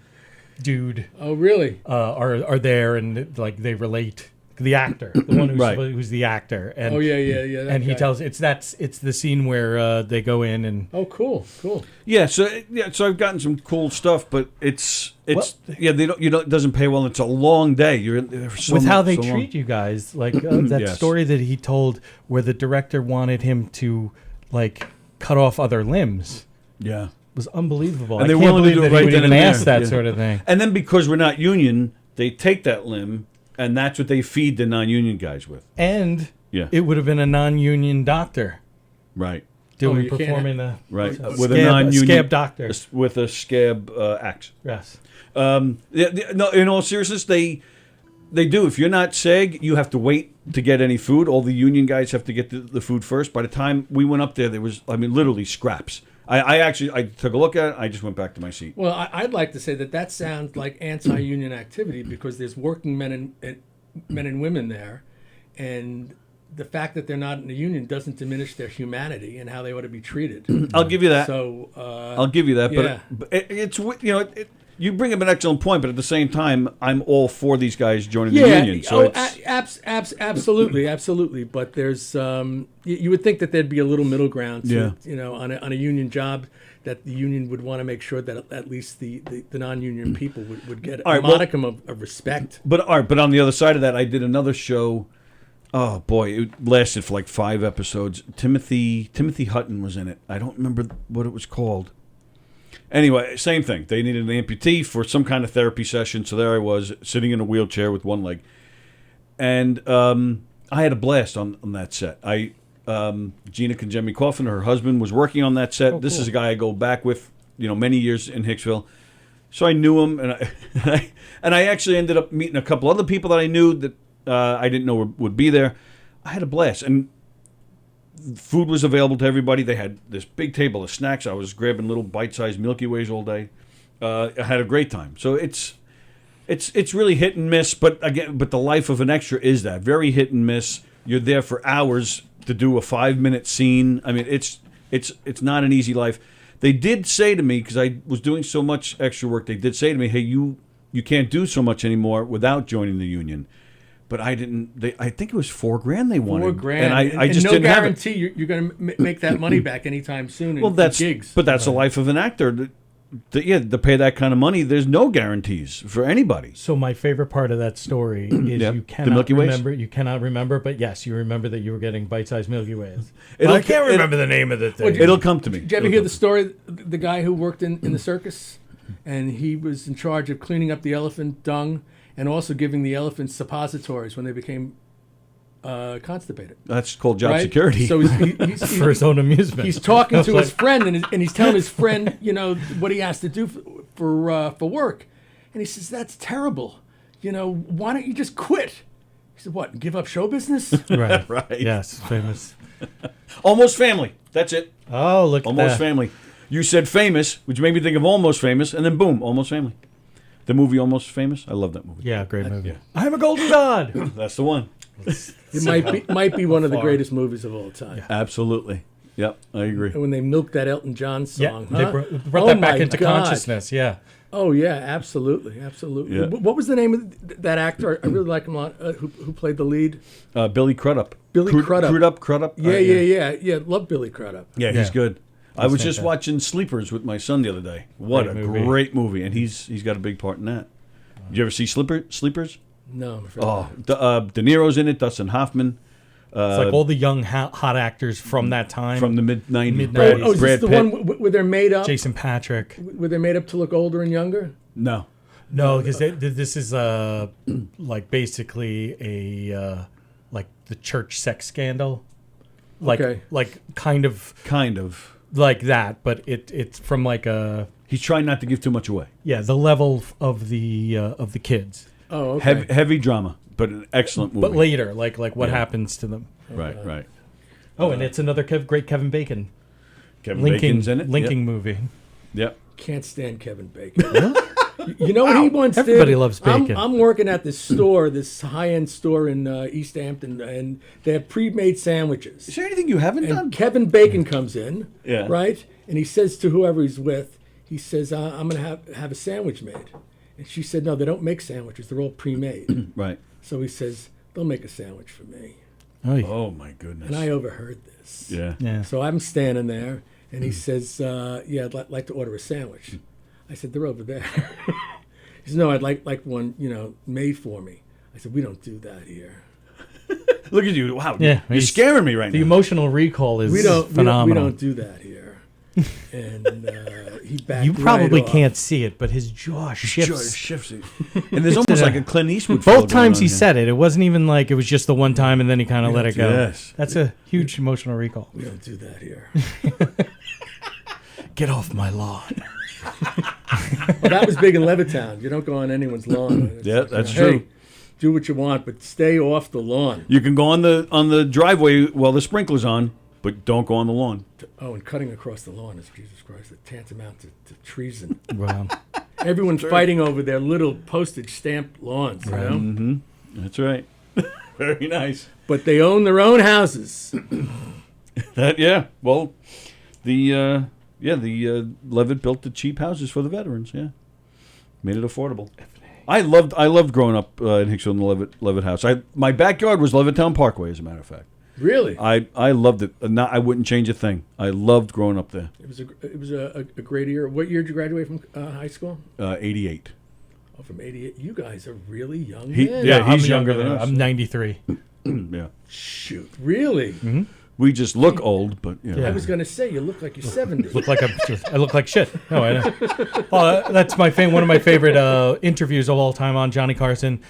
dude. Oh, really? Are there, and like they relate. The actor, the one who's the actor, and and he tells it's the scene where they go in and cool. Yeah, so I've gotten some cool stuff, but it doesn't pay well. It's a long day. You're in there for so with long, how they so treat long. you guys, like that story that he told where the director wanted him to like cut off other limbs. Yeah, was unbelievable. And they I can't willing to believe do that it he right would then even and ask there. that sort of thing. And then because we're not union, they take that limb, and that's what they feed the non-union guys with. And it would have been a non-union doctor, right? Performing the with a non-union scab doctor with a scab axe. Yes. No, in all seriousness, they do. If you're not SAG, you have to wait to get any food. All the union guys have to get the food first. By the time we went up there was, literally scraps. I took a look at it. I just went back to my seat. Well, I'd like to say that sounds like anti-union activity because there's working men and women there, and the fact that they're not in the union doesn't diminish their humanity and how they ought to be treated. I'll give you that. So I'll give you that. Yeah. But it's you bring up an excellent point, but at the same time, I'm all for these guys joining the union. So absolutely. But there's you would think that there'd be a little middle ground. To, on a union job, that the union would want to make sure that at least the non-union people would get a modicum of respect. But on the other side of that, I did another show. Oh boy, it lasted for like 5 episodes. Timothy Hutton was in it. I don't remember what it was called. Anyway, same thing. They needed an amputee for some kind of therapy session, so there I was, sitting in a wheelchair with one leg. And I had a blast on that set. Gina Conjemi Coffin, her husband, was working on that set. This is a guy I go back with, many years in Hicksville. So I knew him, and I actually ended up meeting a couple other people that I knew that I didn't know would be there. I had a blast, and food was available to everybody. They had this big table of snacks. I was grabbing little bite-sized Milky Ways all day. I had a great time. So it's really hit and miss. But the life of an extra is that very hit and miss. You're there for hours to do a 5-minute scene. It's not an easy life. They did say to me, because I was doing so much extra work, they did say to me, "Hey, you can't do so much anymore without joining the union." But I didn't. I think it was $4,000 they wanted. $4,000, and I just no didn't have it. guarantee you're going to make that money back anytime soon. Well, that's gigs. But that's the life of an actor. To pay that kind of money, there's no guarantees for anybody. So my favorite part of that story is you cannot Milky Ways? remember. You cannot remember, but yes, you remember that you were getting bite-sized Milky Ways. I can't remember the name of the thing. It'll come to me. Did you ever hear the story? The guy who worked in the circus, and he was in charge of cleaning up the elephant dung and also giving the elephants suppositories when they became constipated. That's called job security. So he's for his own amusement. He's talking to his friend, and he's telling his friend, what he has to do for work, and he says, "That's terrible. Why don't you just quit? He said, what, give up show business? Right. Right. Yes, famous. Almost Family. That's it. Oh, look at Almost that. Family. You said Famous, which made me think of Almost Famous, and then boom, Almost Family. The movie Almost Famous. I love that movie. Yeah, great movie. I'm a golden god. That's the one. It might be one of the greatest movies of all time. Absolutely. Yep, I agree. And when they milked that Elton John song, Yeah, huh? they brought that back my into God. consciousness. Yeah. Oh yeah, absolutely. Yeah. What was the name of that actor? I really like him a lot. Who played the lead? Billy Crudup. Billy Crudup. Crudup. Yeah. Love Billy Crudup. Yeah, he's good. I was just fantastic. watching Sleepers with my son the other day. What Great a movie. great movie, and he's got a big part in that. Did you ever see Sleepers? No, I'm afraid Oh, not. De Niro's in it. Dustin Hoffman. It's like all the young hot actors from that time. From the mid-90s. Mid-nineties. Oh, is Brad this the Pitt. one where they're made up? Jason Patrick. Where they're made up to look older and younger? No. No, because this is like basically a like the church sex scandal, like Okay. like kind of like that, but it's from like a He's trying not to give too much away. the level of the kids, Oh, okay. Heavy drama, but an excellent movie. but later like what happens to them. Right. Oh, and it's another great Kevin Bacon Kevin linking Bacon's in it. linking movie. Yep. Can't stand Kevin Bacon. You know what he once Everybody did? loves bacon. I'm working at this store, this high-end store in East Hampton, and they have pre-made sandwiches. Is there anything you haven't And done? Kevin Bacon comes in, Yeah. right? And he says to whoever he's with, he says, I'm going to have a sandwich made. And she said, no, they don't make sandwiches. They're all pre-made. Right. So he says, they'll make a sandwich for me. Oh my goodness. And I overheard this. Yeah. So I'm standing there, and he says, yeah, I'd like to order a sandwich. I said, they're over there. He said, no, I'd like one, made for me. I said, we don't do that here. Look at you! Wow, Yeah, you're scaring me right The now. emotional recall is phenomenal. We don't do that here. And he backed You probably right off. can't see it, but his jaw shifts. Shifts. And there's almost like a Clint Eastwood. Both times he said it. It wasn't even like it was just the one time and then he kind of let it go. Yes. That's a huge emotional recall. We don't do that here. Get off my lawn. Well, that was big in Levittown. You don't go on anyone's lawn. It's Yeah, like, that's hey, true. do what you want, but stay off the lawn. You can go on the driveway while the sprinkler's on, but don't go on the lawn. Oh, and cutting across the lawn is, Jesus Christ, it tantamount to treason. Wow. Everyone's fighting over their little postage stamp lawns, you know? Mm-hmm. That's right. Very nice. But they own their own houses. Well, the Levitt built the cheap houses for the veterans. Yeah, made it affordable. I loved growing up in Hicksville in the Levitt house. My backyard was Levittown Parkway, as a matter of fact. Really? I loved it. I wouldn't change a thing. I loved growing up there. It was a great year. What year did you graduate from high school? 88. Oh, from 88. You guys are really young. He- men. yeah, I'm he's younger than us. I'm 93. Yeah. Shoot, really? Mm-hmm. We just look old, but you know. I was going to say you look like you're 70. I look like shit. No, I know. Oh, that's one of my favorite interviews of all time on Johnny Carson.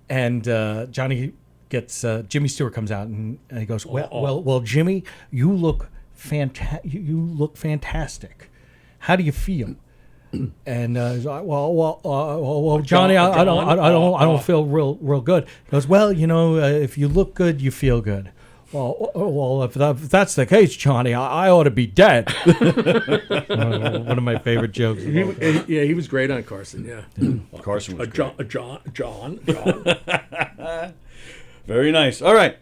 And Johnny gets Jimmy Stewart comes out and he goes, well, Jimmy, you look fantastic. How do you feel? And he's like, well, Johnny, I don't feel real good. He goes, well, if you look good, you feel good. Well, if that's the case, Johnny, I ought to be dead. One of my favorite jokes. He was great on Carson. Yeah, Carson was great. John. Very nice. All right.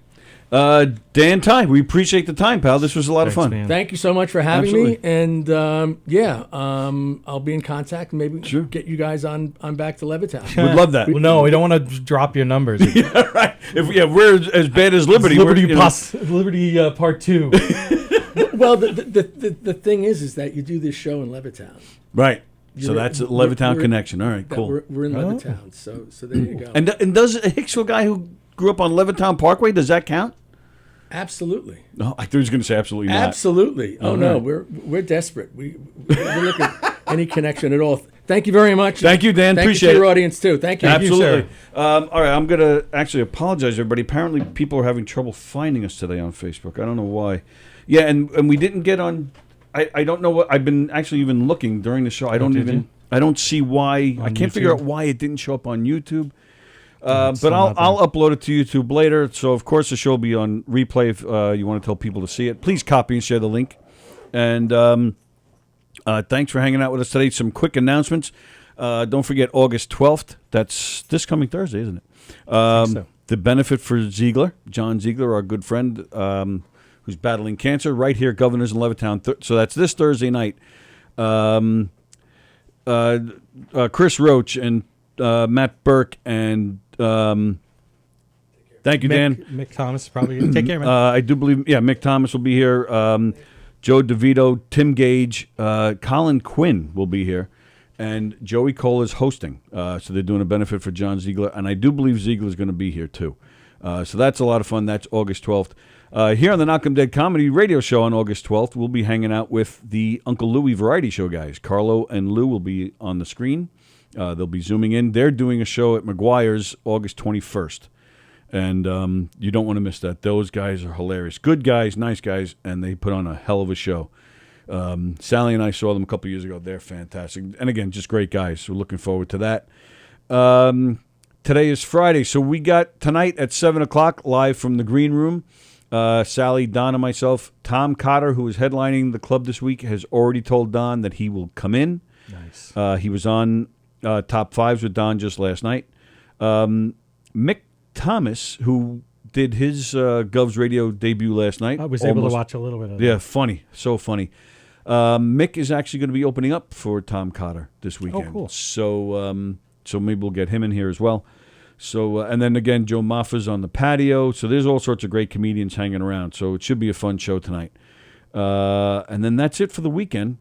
Dan Tighe, we appreciate the time, pal. This was a lot of fun. Man. Thank you so much for having Absolutely. me. And I'll be in contact and maybe get you guys on back to Levittown. Would love that. Well, no, we don't want to drop your numbers. Yeah, right. If we're as bad as Liberty, Liberty Part 2. Well, the thing is that you do this show in Levittown. Right. So that's a Levittown we're- connection. All right, cool. We're in Levittown, so there you go. And does a Hicksville guy who grew up on Levittown Parkway, does that count? Absolutely. No, I thought he was going to say absolutely not. Absolutely. Oh All no, right. we're desperate. We're looking at any connection at all. Thank you very much. Thank you, Dan. Thank Appreciate you to it. your audience too. Thank you. Absolutely. All right, I'm going to actually apologize, everybody. Apparently, people are having trouble finding us today on Facebook. I don't know why. Yeah, and we didn't get on. I don't know what I've been actually even looking during the show. I don't see why. I can't figure out why it didn't show up on YouTube. still not there. I'll upload it to YouTube later. So of course the show will be on replay if you want to tell people to see it. Please copy and share the link. And thanks for hanging out with us today. Some quick announcements. Don't forget August 12th. That's this coming Thursday, isn't it? I think so. The benefit for Ziegler, John Ziegler, our good friend, who's battling cancer, right here, Governors in Levittown. So that's this Thursday night. Chris Roach and Matt Burke and thank you, Dan. Mick Thomas probably. Take care, man. I do believe, Mick Thomas will be here. Joe DeVito, Tim Gage, Colin Quinn will be here. And Joey Cole is hosting. So they're doing a benefit for John Ziegler. And I do believe Ziegler is going to be here, too. So that's a lot of fun. That's August 12th. Here on the Knock 'em Dead Comedy Radio Show on August 12th, we'll be hanging out with the Uncle Louie Variety Show guys. Carlo and Lou will be on the screen. They'll be zooming in. They're doing a show at McGuire's August 21st. And you don't want to miss that. Those guys are hilarious. Good guys, nice guys, and they put on a hell of a show. Sallie and I saw them a couple years ago. They're fantastic. And again, just great guys. We're looking forward to that. Today is Friday, so we got tonight at 7 o'clock live from the Green Room. Sallie, Don, and myself. Tom Cotter, who is headlining the club this week, has already told Don that he will come in. Nice. He was on Top Fives with Don just last night. Mick Thomas, who did his Govs Radio debut last night. I was able to watch a little bit of it. Yeah, funny. So funny. Mick is actually going to be opening up for Tom Cotter this weekend. Oh, cool. So maybe we'll get him in here as well. So and then again, Joe Maffa's on the patio. So there's all sorts of great comedians hanging around. So it should be a fun show tonight. And then that's it for the weekend,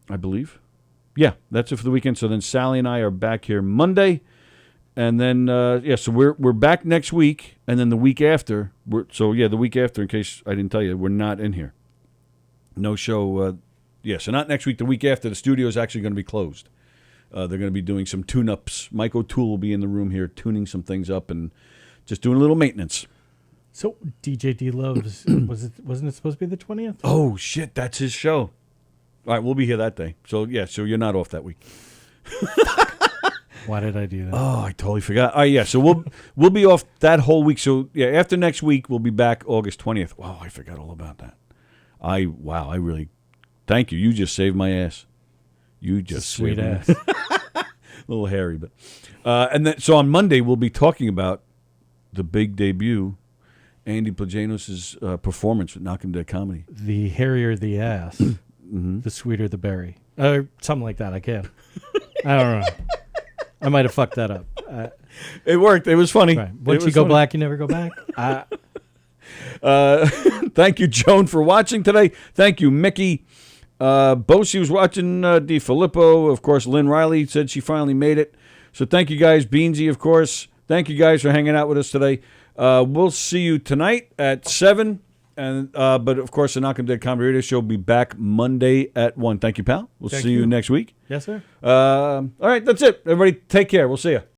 I believe. Yeah, that's it for the weekend. So then Sallie and I are back here Monday. And then, so we're back next week, and then the week after, the week after, in case I didn't tell you, we're not in here. No show, so not next week, the week after, the studio is actually going to be closed. They're going to be doing some tune-ups. Mike O'Toole will be in the room here tuning some things up and just doing a little maintenance. So DJ D Loves, wasn't it supposed to be the 20th? Oh, shit, that's his show. All right, we'll be here that day. So, so you're not off that week. Why did I do that? Oh, I totally forgot. So we'll be off that whole week. So after next week we'll be back August 20th. Wow, I forgot all about that. I really thank you. You just saved my ass. You just sweet ass. A little hairy, but and then so on Monday we'll be talking about the big debut, Andy Plagainos' performance with Knock 'em Dead Comedy. The hairier the ass, the sweeter the berry, something like that. I can't. I don't know. I might have fucked that up. It worked. It was funny. Right. Once you go black, you never go back. Thank you, Joan, for watching today. Thank you, Mickey. Bosie was watching DiFilippo. Of course, Lynn Riley said she finally made it. So thank you guys. Beansy, of course. Thank you guys for hanging out with us today. We'll see you tonight at 7. And but, of course, the Knock 'em Dead Comedy Radio Show will be back Monday at 1. Thank you, pal. We'll see you next week. Yes, sir. All right, that's it. Everybody, take care. We'll see you.